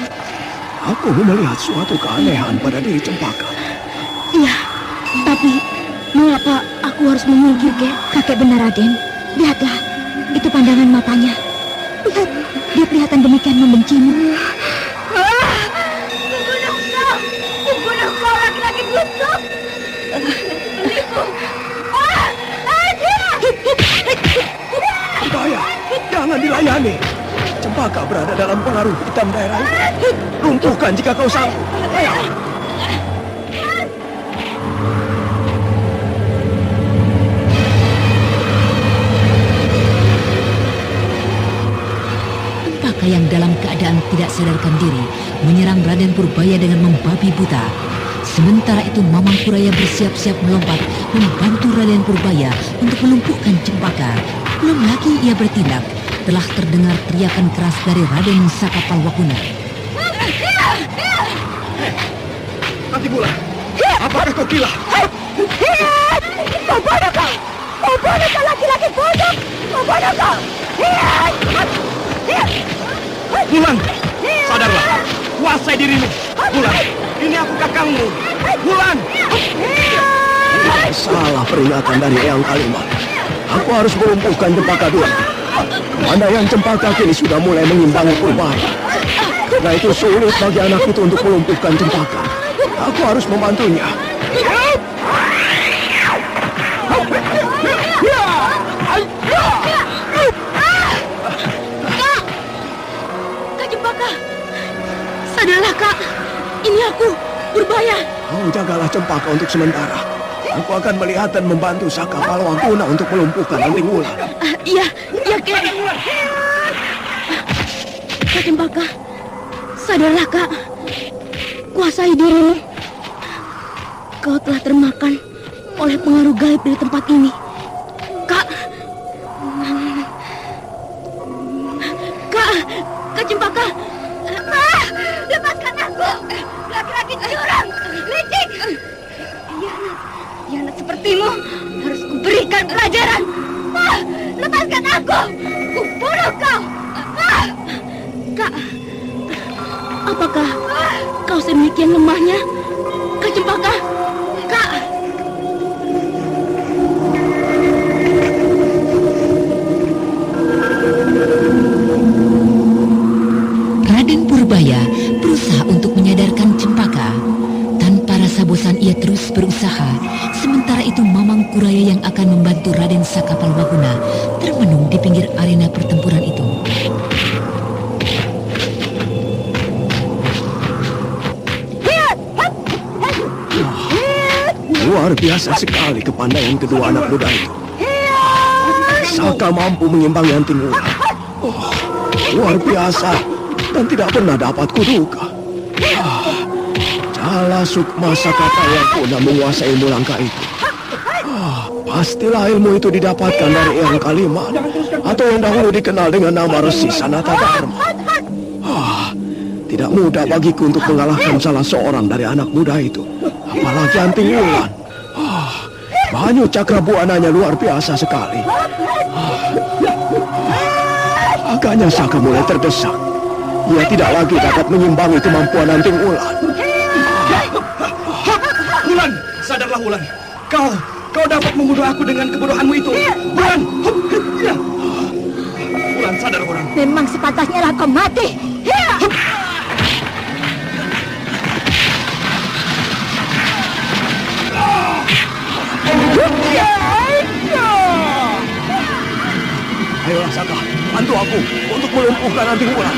Aku melihat suatu keanehan pada diri Cempaka. Iya, tapi mengapa aku harus menyingkir, Kek? Kakek benar, Raden. Lihatlah, itu pandangan matanya. Lihat, dia kelihatan demikian membencimu. Membunuh kau, laki-laki busuk! Purbaya, jangan dilayani. Cempaka berada dalam pengaruh hitam daerah itu. Lumpuhkan jika kau sanggup. Ayo. Cempaka yang dalam keadaan tidak sadarkan diri menyerang Raden Purbaya dengan membabi buta. Sementara itu Mamang Kuraya bersiap-siap melompat membantu Raden Purbaya untuk melumpuhkan Cempaka. Belum lagi ia bertindak, telah terdengar teriakan keras dari Raden Sakapalwakuna. Nanti Bulan, apakah kau gila? Kau bodoh kau! Kau bodoh kau, laki-laki bodoh! Kau bodoh kau! Bulan, sadarlah. Kuasai dirimu. Bulan, ini aku kakangmu. Bulan. Salah peringatan dari Eyang Kaliman. Aku harus melumpuhkan Cempaka dulu. Kemandaian Cempaka kini sudah mulai mengimbangi Purbaya. Karena itu sulit bagi anak itu untuk melumpuhkan Cempaka. Aku harus membantunya. Kak Cempaka, sadarlah, Kak. Ini aku, Purbaya. Kau jagalah Cempaka untuk sementara. Aku akan melihat dan membantu Sakapalwakuna untuk melumpuhkan Anting Wulan. Iya, Kek. Kak Cempaka, sadarlah, Kak. Kuasai dirimu. Kau telah termakan oleh pengaruh gaib dari tempat ini. Kak Cempaka. Lepaskan aku! Laki-laki curang! Licik! Hianat sepertimu harus kuberikan pelajaran! Lepaskan aku! Kubunuh kau! Kak, apakah kau sedemikian lemahnya? Kak Cempaka, Kak. Raden Purbaya berusaha untuk menyadarkan Cempaka. terus berusaha, sementara itu Mamang Kuraya yang akan membantu Raden Sakapalwaguna termenung di pinggir arena pertempuran itu. Luar biasa sekali kepandaian kedua anak muda itu. Saka mampu mengimbangi Anting Wulan. Oh, luar biasa dan tidak pernah dapat kuduga. Jala Sukma Sakapalwaguna menguasai ilmu langkah itu. Pastilah ilmu itu didapatkan dari Eyang Kaliman atau yang dahulu dikenal dengan nama Resi Sanata Dharma. Tidak mudah bagiku untuk mengalahkan salah seorang dari anak muda itu, apalagi Anting Wulan. Banyu cakra buananya luar biasa sekali. Agaknya Saka mulai terdesak. Ia tidak lagi dapat mengimbangi kemampuan Anting Wulan. Wulan, sadarlah Wulan. Kau dapat membunuh aku dengan kebodohanmu itu. Wulan, Wulan, sadar Wulan. Memang sepantasnya lah kau mati. Ayolah Saka, bantu aku untuk melumpuhkan Anting Wulan.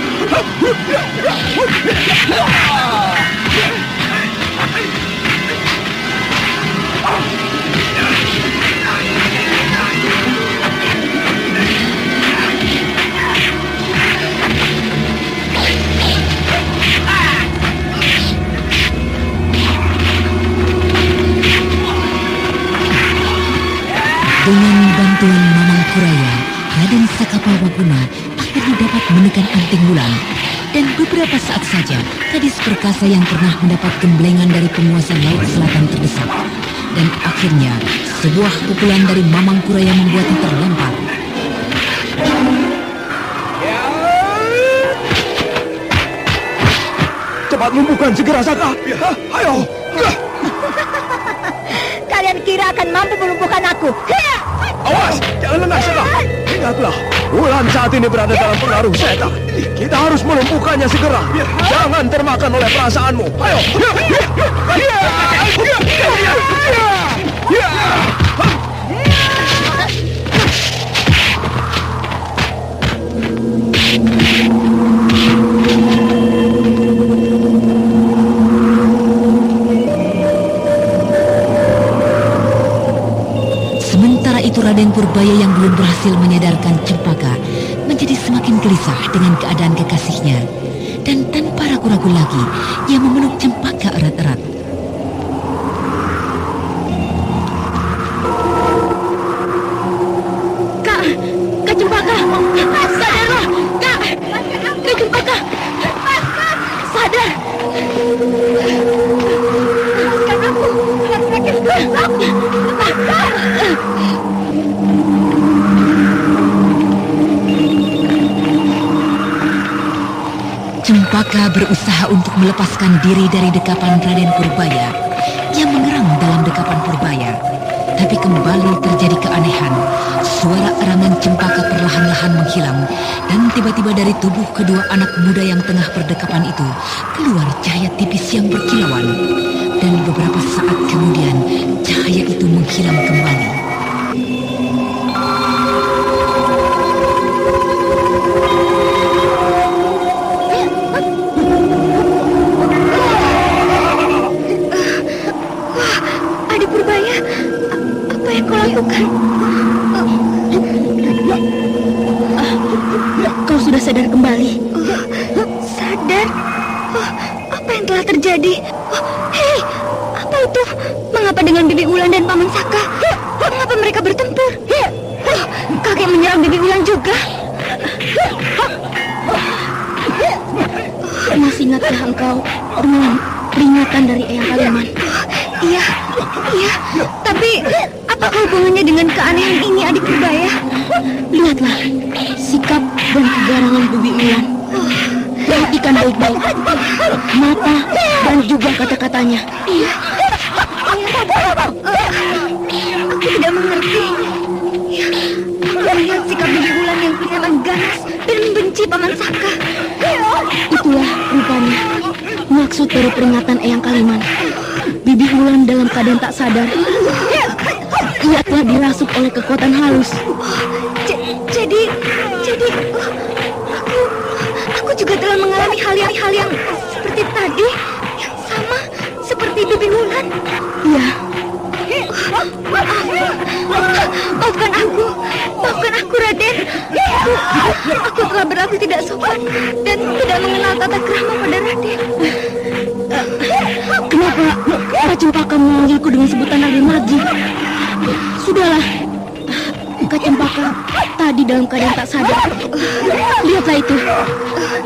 Dengan bantuan Mamang Kuraya, Raden Sakapalwaguna akhirnya dapat menekan Anting Wulan. Dan beberapa saat saja, gadis perkasa yang pernah mendapat gemblengan dari penguasa Laut Selatan terdesak. Dan akhirnya, sebuah pukulan dari Mamang Kuraya membuatnya terlempar. Cepat lumpuhkan segera Saka. Ayo. Kalian kira akan mampu melumpuhkan aku? Awas, jangan lengah Saka. Ingatlah, Wulan saat ini berada dalam pengaruh setan. Kita harus melumpuhkannya segera. Jangan termakan oleh perasaanmu. Ayo. Sementara itu Raden Purbaya yang belum berhasil menyadarkan Cempaka menjadi semakin gelisah dengan keadaan kekasihnya. Dan tanpa ragu-ragu lagi, ia memeluk Cempaka erat-erat. Kak Cempaka, sadarlah. Kak Cempaka, sadar. Lepaskan aku, lepaskan. Cempaka berusaha untuk melepaskan diri dari dekapan Raden Purbaya. Ia mengerang dalam dekapan Purbaya. Tapi kembali terjadi keanehan. Suara erangan Cempaka perlahan-lahan menghilang. Dan tiba-tiba dari tubuh kedua anak muda yang tengah berdekapan itu keluar cahaya tipis yang berkilauan. Dan beberapa saat kemudian cahaya itu menghilang kembali. Adik Purbaya, apa yang kau lakukan? Kau sudah sadar kembali. Sadar? Apa yang telah terjadi? Hei, apa itu? Mengapa dengan Bibi Wulan dan Paman Saka? Mengapa mereka bertempur? Kakek menyerang Bibi Wulan juga. Masih ingatkah engkau dengan peringatan dari Eyang Kaliman? Iya. Tapi apakah hubungannya dengan keanehan ini, Adik Purbaya? Lihatlah sikap dan kegarangan Bibi Wulan. Perhatikan baik-baik mata dan juga kata-katanya. Iya. Aku tidak mengerti. Aku melihat sikap Bibi Wulan yang kelihatan ganas dan membenci Paman Saka. Itulah rupanya maksud dari peringatan Eyang Kaliman. Bibi Wulan dalam keadaan keadaan tak sadar. Ia telah dirasuk oleh kekuatan halus. Jadi aku juga telah mengalami hal yang seperti tadi, yang sama seperti Bibi Wulan. Iya. Maafkan aku Raden. Aku telah berlaku tidak sopan dan tidak mengenal tata krama pada Raden. Kenapa Kak Cempaka memanggilku dengan sebutan Raden lagi? Sudahlah, Kak Cempaka tadi dalam keadaan tak sadar. Lihatlah itu,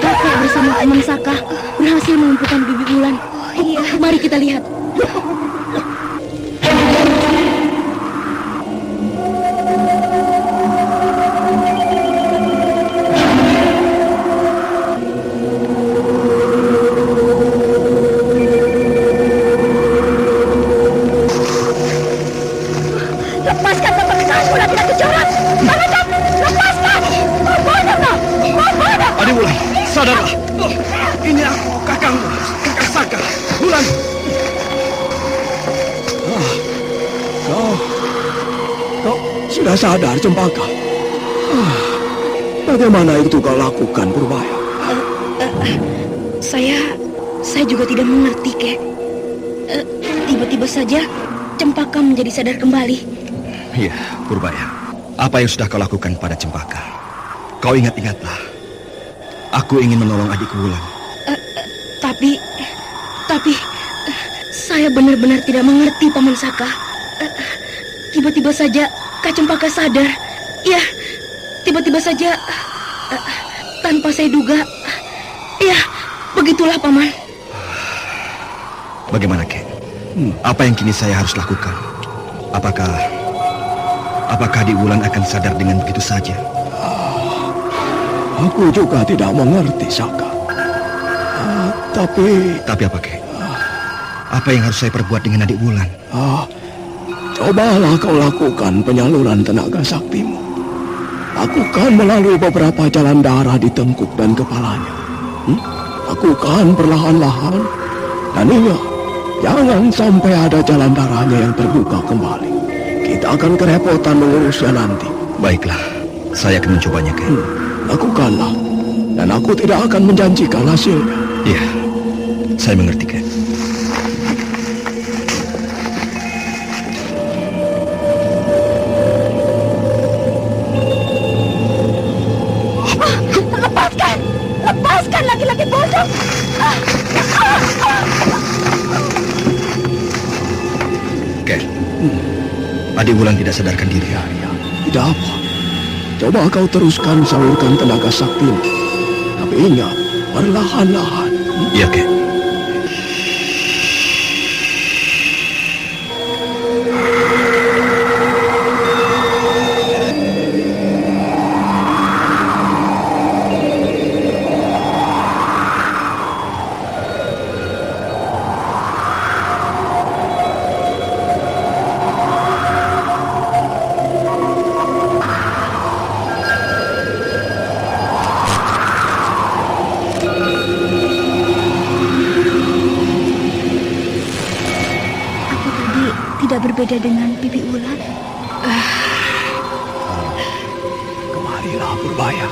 kakek bersama teman Saka berhasil mengumpulkan Bibi Wulan. Iya. Mari kita lihat. Lepaskan kepaksaanmu dan tidak kecorat. Balapan, lepaskan. Adik Wulan, sadarlah. Ini aku, kakangmu, kakang Saka. Wulan. Kau sudah sadar, Cempaka? Bagaimana itu kau lakukan, Purbaya? Saya juga tidak mengerti, Kek. Tiba-tiba saja Cempaka menjadi sadar kembali. Iya, Purbaya. Apa yang sudah kau lakukan pada Cempaka? Kau ingat-ingatlah. Aku ingin menolong adikku Wulan. Tapi saya benar-benar tidak mengerti, Paman Saka. Tiba-tiba saja Kak Cempaka sadar. Ya, tiba-tiba saja tanpa saya duga. Ya, begitulah, Paman. Bagaimana, Kek? Apa yang kini saya harus lakukan? Apakah Adik Wulan akan sadar dengan begitu saja? Aku juga tidak mengerti, Saka. Tapi apa, Kek? Apa yang harus saya perbuat dengan adik Wulan? Cobalah kau lakukan penyaluran tenaga saktimu. Lakukan melalui beberapa jalan darah di tengkuk dan kepalanya. Lakukan perlahan-lahan. Dan ingat, jangan sampai ada jalan darahnya yang terbuka kembali. Kita akan kerepotan mengurusnya nanti. Baiklah, saya akan mencobanya, Kek. Lakukanlah. Dan aku tidak akan menjanjikan hasilnya. Iya, saya mengerti, Kek. Lepaskan laki-laki bodoh. Kek, adik Wulan tidak sadarkan diri. Ya, tidak apa. Coba kau teruskan salurkan tenaga saktimu. Tapi ingat, perlahan-lahan. Iya, Kek. Berbeda dengan Bibi Wulan. Kemarilah, Purbaya.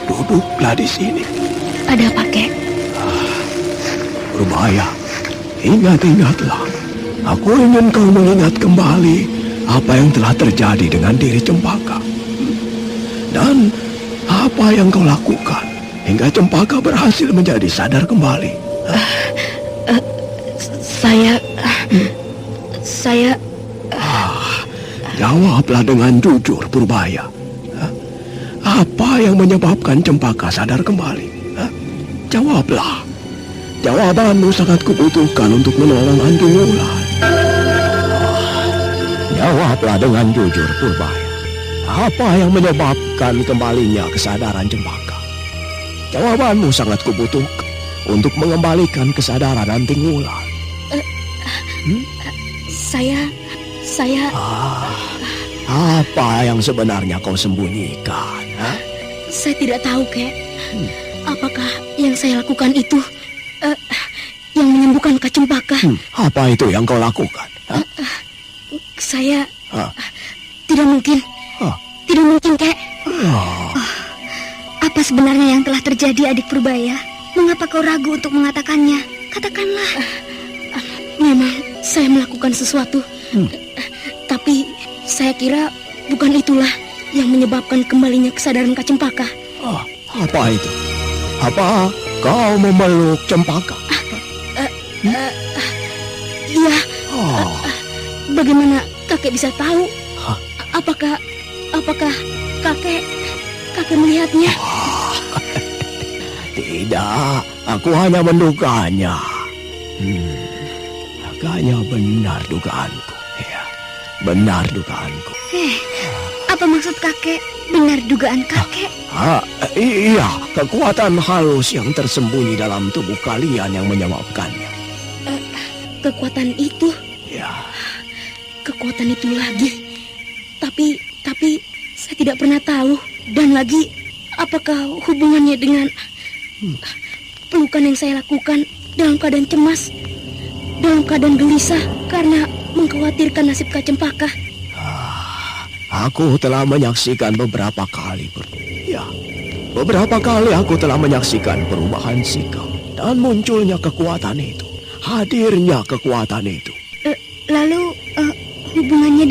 Duduklah di sini. Ada apa, Kek? Purbaya, ingat-ingatlah. Aku ingin kau mengingat kembali apa yang telah terjadi dengan diri Cempaka. Dan apa yang kau lakukan hingga Cempaka berhasil menjadi sadar kembali. Saya... Jawablah dengan jujur, Purbaya. Apa yang menyebabkan Cempaka sadar kembali? Jawablah. Jawabanmu sangat kubutuhkan untuk menolong Anting Wulan. Jawablah dengan jujur, Purbaya. Apa yang menyebabkan kembalinya kesadaran Cempaka? Jawabanmu sangat kubutuhkan untuk mengembalikan kesadaran Anting Wulan. Saya... Apa yang sebenarnya kau sembunyikan? Saya tidak tahu, Kek. Apakah yang saya lakukan itu yang menyembuhkan Kak Cempaka. Apa itu yang kau lakukan? Hah? Saya Hah? tidak mungkin. Hah? Tidak mungkin, Kek. Oh. Apa sebenarnya yang telah terjadi, Adik Purbaya? Mengapa kau ragu untuk mengatakannya? Katakanlah. Memang saya melakukan sesuatu. Tapi saya kira bukan itulah yang menyebabkan kembalinya kesadaran Kak Cempaka. Oh, apa itu? Apa kau memeluk Cempaka? Iya. Oh. Bagaimana kakek bisa tahu? Hah? Apakah kakek melihatnya? Tidak, aku hanya menduganya. Agaknya benar dugaanku. Ya, benar dugaanku. Apa maksud kakek? Benar dugaan kakek? Iya, kekuatan halus yang tersembunyi dalam tubuh kalian yang menyebabkannya. Kekuatan itu, Ya, kekuatan itu lagi. Tapi saya tidak pernah tahu. Dan lagi, apakah hubungannya dengan pelukan yang saya lakukan dalam keadaan cemas, dalam keadaan gelisah karena mengkhawatirkan nasib Kak Cempaka? aku telah menyaksikan beberapa kali. Ya, beberapa kali aku telah menyaksikan perubahan sikap dan munculnya kekuatan itu. Hadirnya kekuatan itu. Lalu hubungannya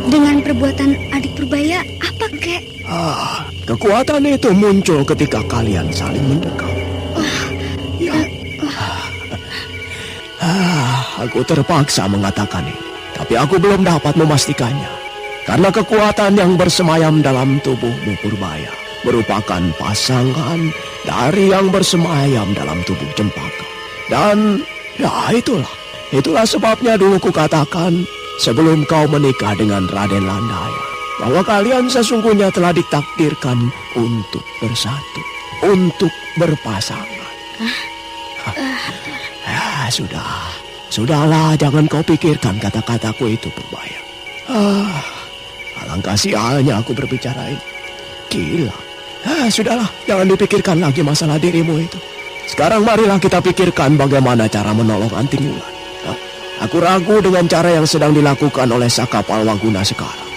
dengan perbuatan Adik Purbaya apa, Kek? Kekuatan itu muncul ketika kalian saling mendekat. Ya. Aku terpaksa mengatakan ini, tapi aku belum dapat memastikannya. Karena kekuatan yang bersemayam dalam tubuhmu Purbaya merupakan pasangan dari yang bersemayam dalam tubuh Cempaka. Dan ya itulah sebabnya dulu kukatakan sebelum kau menikah dengan Raden Landaya, bahwa kalian sesungguhnya telah ditakdirkan untuk bersatu, untuk berpasangan. Sudahlah, jangan kau pikirkan kata-kataku itu, Purbaya. Alangkah sialnya aku berbicara ini. Gila. Sudahlah, jangan dipikirkan lagi masalah dirimu itu. Sekarang marilah kita pikirkan bagaimana cara menolong Anting Wulan. Aku ragu dengan cara yang sedang dilakukan oleh Saka Palwaguna sekarang.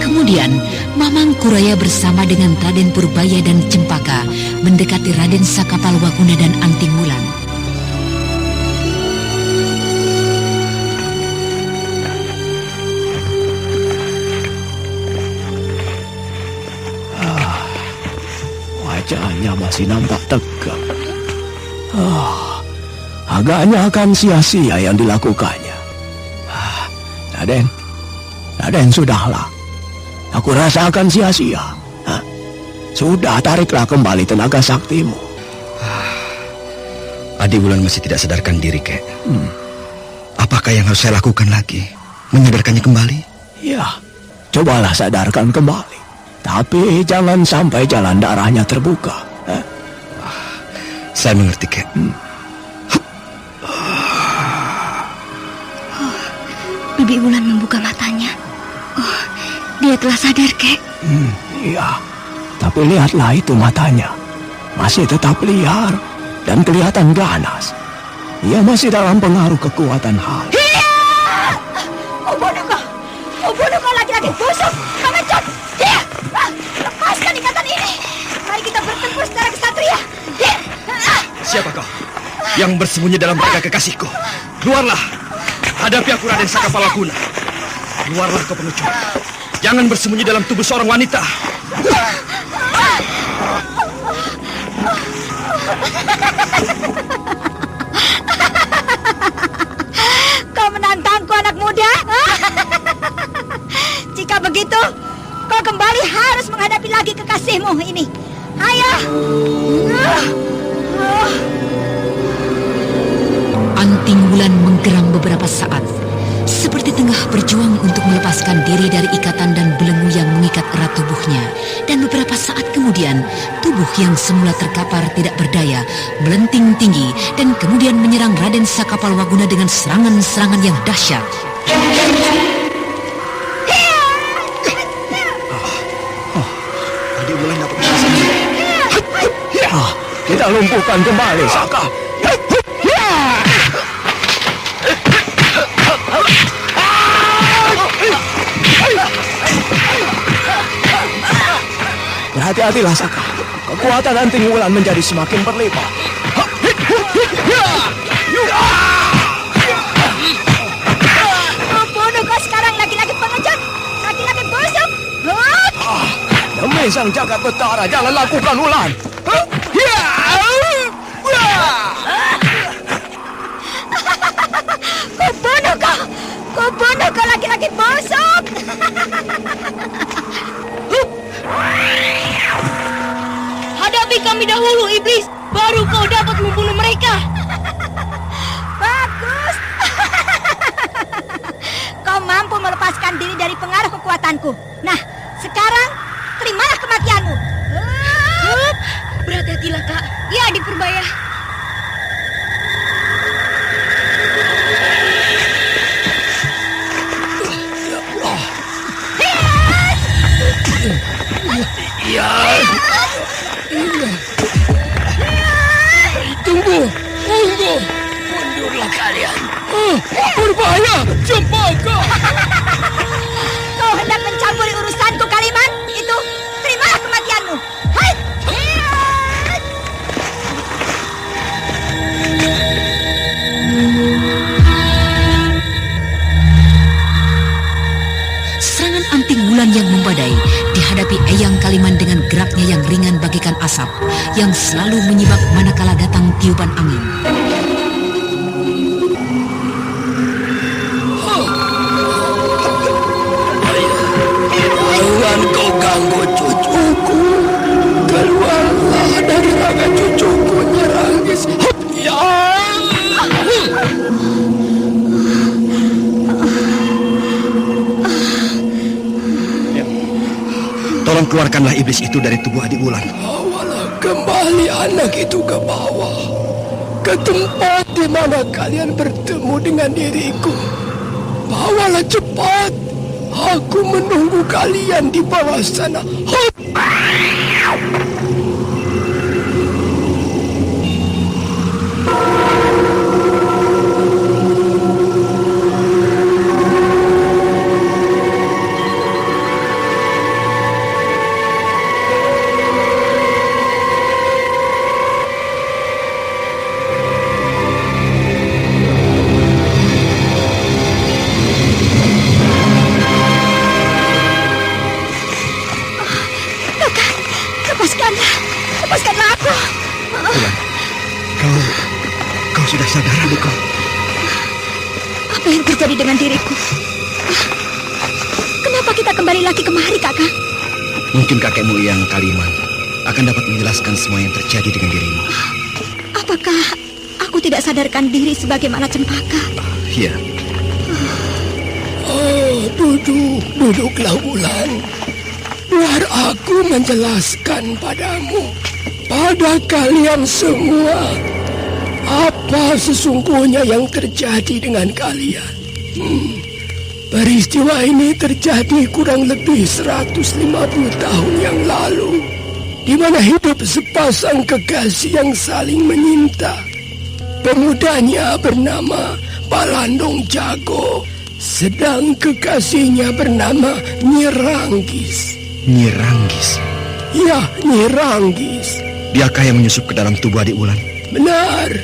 Kemudian, Mamang Kuraya bersama dengan Raden Purbaya dan Cempaka mendekati Raden Saka Palwaguna dan Anting Wulan. Wajahnya masih nampak tegang. Agaknya akan sia-sia yang dilakukannya. Raden, sudahlah. Aku rasa akan sia-sia. Sudah, tariklah kembali tenaga saktimu. Adik Wulan masih tidak sadarkan diri, Kek. Apakah yang harus saya lakukan lagi? Menyadarkannya kembali? Ya, cobalah sadarkan kembali. Tapi jangan sampai jalan darahnya terbuka. Saya mengerti, Kek. Bibi Wulan membuka matanya. Dia telah sadar, Kek. Iya, tapi lihatlah itu matanya. Masih tetap liar dan kelihatan ganas. Ia masih dalam pengaruh kekuatan hal. Kau bunuh kau laki-laki busuk. Pengecut. Dia. Lepaskan ikatan ini. Mari kita bertempur secara kesatria. Siapa kau yang bersembunyi dalam raga kekasihku? Keluarlah. Hadapi aku, Raden Saka Palwaguna. Keluarlah kau pengecut. Jangan bersembunyi dalam tubuh seorang wanita. Kau menantangku, anak muda? Jika begitu, kau kembali harus menghadapi lagi kekasihmu ini. Ayo. Anting Wulan menggeram beberapa saat, seperti tengah berjuang untuk melepaskan diri dari ikatan dan belenggu yang mengikat erat tubuhnya. Dan beberapa saat kemudian kemudian, tubuh yang semula terkapar tidak berdaya melenting tinggi dan kemudian menyerang Raden Sakapalwaguna dengan serangan-serangan yang dahsyat. Adik Wulan dapat berhasil. Kita lumpuhkan kembali, Saka. Berhati-hatilah, Saka. Kekuatan Anting Wulan menjadi semakin berlimpah. Bunuh kau sekarang, laki-laki pengecut, laki-laki busuk. Demi Sang Jagat Betara, jangan lakukan Wulan. Kau bunuh kau laki-laki busuk. Hadapi kami dahulu, iblis. Baru kau dapat membunuh mereka. Bagus. Kau mampu melepaskan diri dari pengaruh kekuatanku. Nah, sekarang terimalah kematianmu. Berhati-hatilah, Kak. Ya, Adik Purbaya. Tunggu. Mundurlah kalian. Purbaya, Cempaka. Kau hendak mencampuri urusanku, Kaliman? Itu, terimalah kematianmu. Hai! Serangan Anting Wulan yang membadai dihadapi Eyang Kaliman dengan geraknya yang ringan bagaikan asap yang selalu menyibak manakala datang tiupan angin. Jangan kau ganggu cucuku. Keluarlah dari raga cucuku, Nyeranggis. Ya! Tolong keluarkanlah iblis itu dari tubuh adik Wulan. Bawalah kembali anak itu ke bawah, ke tempat di mana kalian bertemu dengan diriku. Bawalah cepat. Aku menunggu kalian di bawah sana. Hop! Lepaskanlah aku. Wulan, kau sudah sadar, adikku? Apa yang terjadi dengan diriku? Kenapa kita kembali lagi kemari, Kakak? Mungkin kakekmu yang Kaliman akan dapat menjelaskan semua yang terjadi dengan dirimu. Apakah aku tidak sadarkan diri sebagaimana Cempaka? Iya. Duduklah Wulan. Biar aku menjelaskan padamu, pada kalian semua, apa sesungguhnya yang terjadi dengan kalian. Peristiwa ini terjadi kurang lebih 150 tahun yang lalu, di mana hidup sepasang kekasih yang saling menyinta. Pemudanya bernama Balandong Jago, sedang kekasihnya bernama Nyeranggis. Nyeranggis? Ya, Nyeranggis. Diakah yang menyusup ke dalam tubuh adik Wulan? Benar.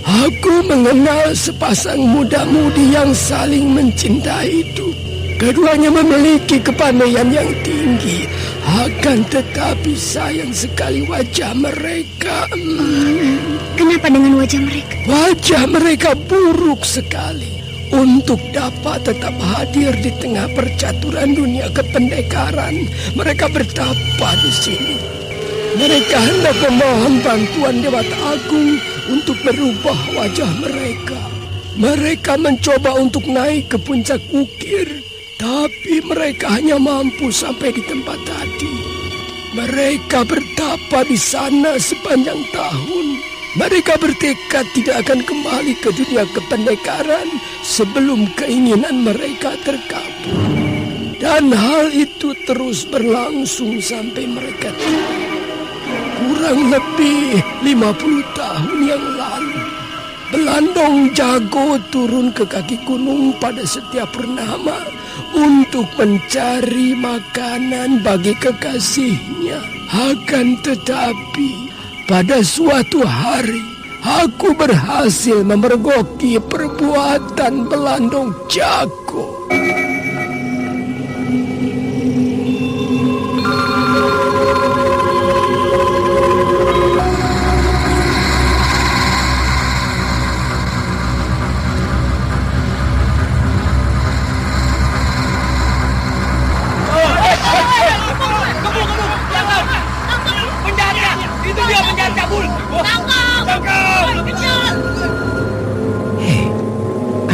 Aku mengenal sepasang muda-mudi yang saling mencintai itu. Keduanya memiliki kepandaian yang tinggi. Akan tetapi sayang sekali wajah mereka. Kenapa dengan wajah mereka? Wajah mereka buruk sekali. Untuk dapat tetap hadir di tengah percaturan dunia kependekaran, mereka bertapa di sini. Mereka hendak memohon bantuan Dewata Agung untuk merubah wajah mereka. Mereka mencoba untuk naik ke puncak bukit, tapi mereka hanya mampu sampai di tempat tadi. Mereka bertapa di sana sepanjang tahun. Mereka bertekad tidak akan kembali ke dunia kependekaran sebelum keinginan mereka terkabul. Dan hal itu terus berlangsung sampai mereka tua. Kurang lebih 50 tahun yang lalu, Belandong Jago turun ke kaki gunung pada setiap purnama untuk mencari makanan bagi kekasihnya. Akan tetapi, pada suatu hari, aku berhasil memergoki perbuatan Belandong Jago.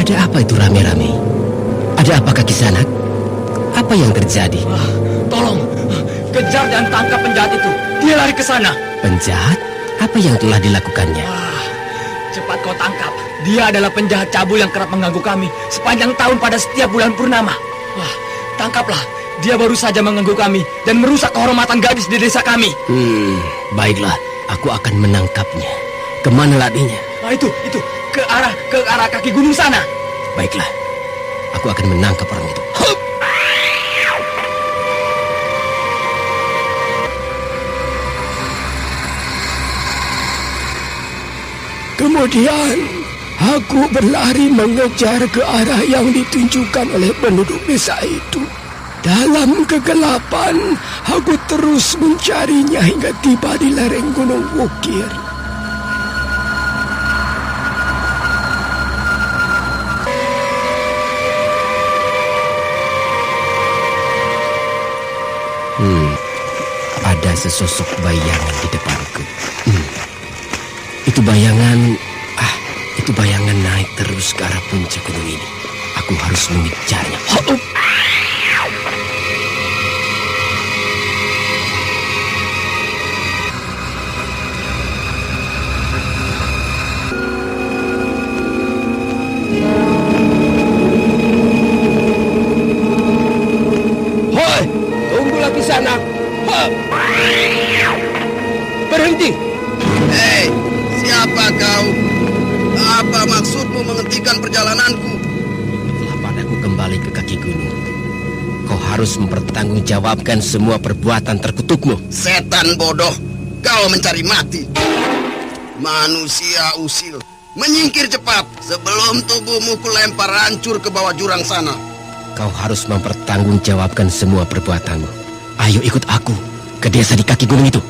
Ada apa itu rame-rame? Ada apakah Kisanak? Apa yang terjadi? Tolong, kejar dan tangkap penjahat itu. Dia lari ke sana. Penjahat? Apa yang telah dilakukannya? Cepat kau tangkap. Dia adalah penjahat cabul yang kerap mengganggu kami sepanjang tahun pada setiap bulan purnama. Tangkaplah. Dia baru saja mengganggu kami dan merusak kehormatan gadis di desa kami. Baiklah, aku akan menangkapnya. Kemana larinya? Itu ke arah kaki gunung sana. Baiklah, aku akan menangkap orang itu. Kemudian, aku berlari mengejar ke arah yang ditunjukkan oleh penduduk desa itu. Dalam kegelapan, aku terus mencarinya hingga tiba di lereng Gunung Wukir. Ada sesosok bayangan di depanku. Itu bayangan naik terus ke arah puncak gunung ini. Aku harus mengejarnya. Hoi, tunggulah di sana. Berhenti. Hei, siapa kau? Apa maksudmu menghentikan perjalananku? Setelah padaku kembali ke kaki gunung, kau harus mempertanggungjawabkan semua perbuatan terkutukmu. Setan bodoh, kau mencari mati. Manusia usil, menyingkir cepat sebelum tubuhmu kulempar hancur ke bawah jurang sana. Kau harus mempertanggungjawabkan semua perbuatanmu. Ayo ikut aku ke desa di kaki gunung itu.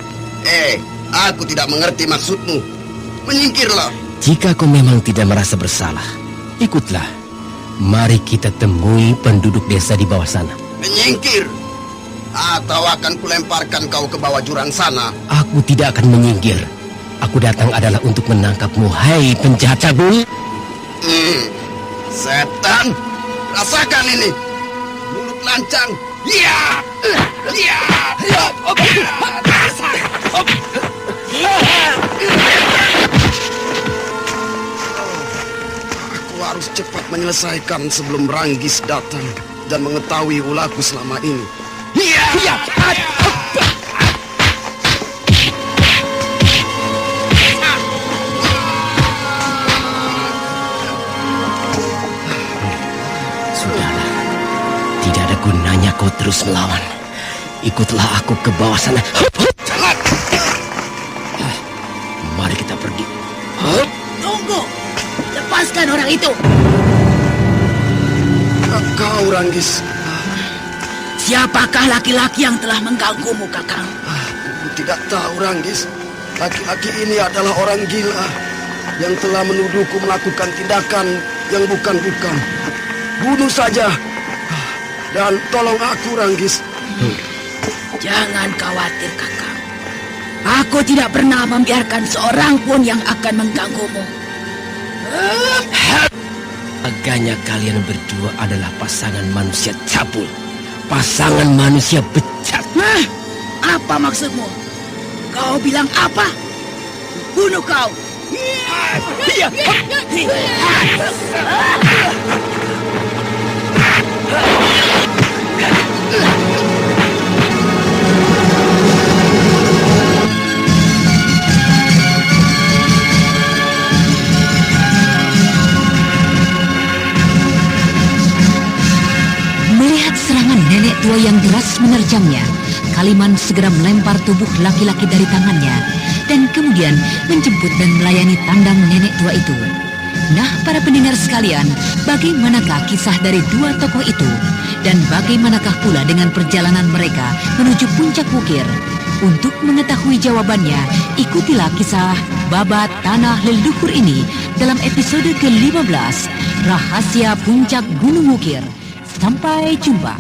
Aku tidak mengerti maksudmu. Menyingkirlah. Jika kau memang tidak merasa bersalah, ikutlah. Mari kita temui penduduk desa di bawah sana. Menyingkir, atau akan kulemparkan kau ke bawah jurang sana. Aku tidak akan menyingkir. Aku datang adalah untuk menangkapmu, hai penjahat cabul. Setan, rasakan ini. Mulut lancang. Aku harus cepat menyelesaikan sebelum Ranggis datang dan mengetahui ulahku selama ini. Sudahlah, tidak ada gunanya kau terus melawan. Ikutlah aku ke bawah sana. Mari kita pergi. Tunggu, lepaskan orang itu. Kau, Ranggis. Siapakah laki-laki yang telah mengganggumu, Kakang? Aku tidak tahu, Ranggis. Laki-laki ini adalah orang gila yang telah menuduhku melakukan tindakan yang bukan-bukan. Bunuh saja. Dan tolong aku, Ranggis. Jangan khawatir, Kakang. Aku tidak pernah membiarkan seorang pun yang akan mengganggumu. Agaknya kalian berdua adalah pasangan manusia cabul. Pasangan manusia bejat. Apa maksudmu? Kau bilang apa? Bunuh kau. Iya. Melihat serangan nenek tua yang deras menerjangnya, Kaliman segera melempar tubuh laki-laki dari tangannya dan kemudian menjemput dan melayani tandang nenek tua itu. Nah, para pendengar sekalian, bagaimanakah kisah dari dua tokoh itu? Dan bagaimanakah pula dengan perjalanan mereka menuju puncak bukir? Untuk mengetahui jawabannya, ikutilah kisah Babat Tanah Leluhur ini dalam episode ke-15, Rahasia Puncak Gunung Wukir. Sampai jumpa.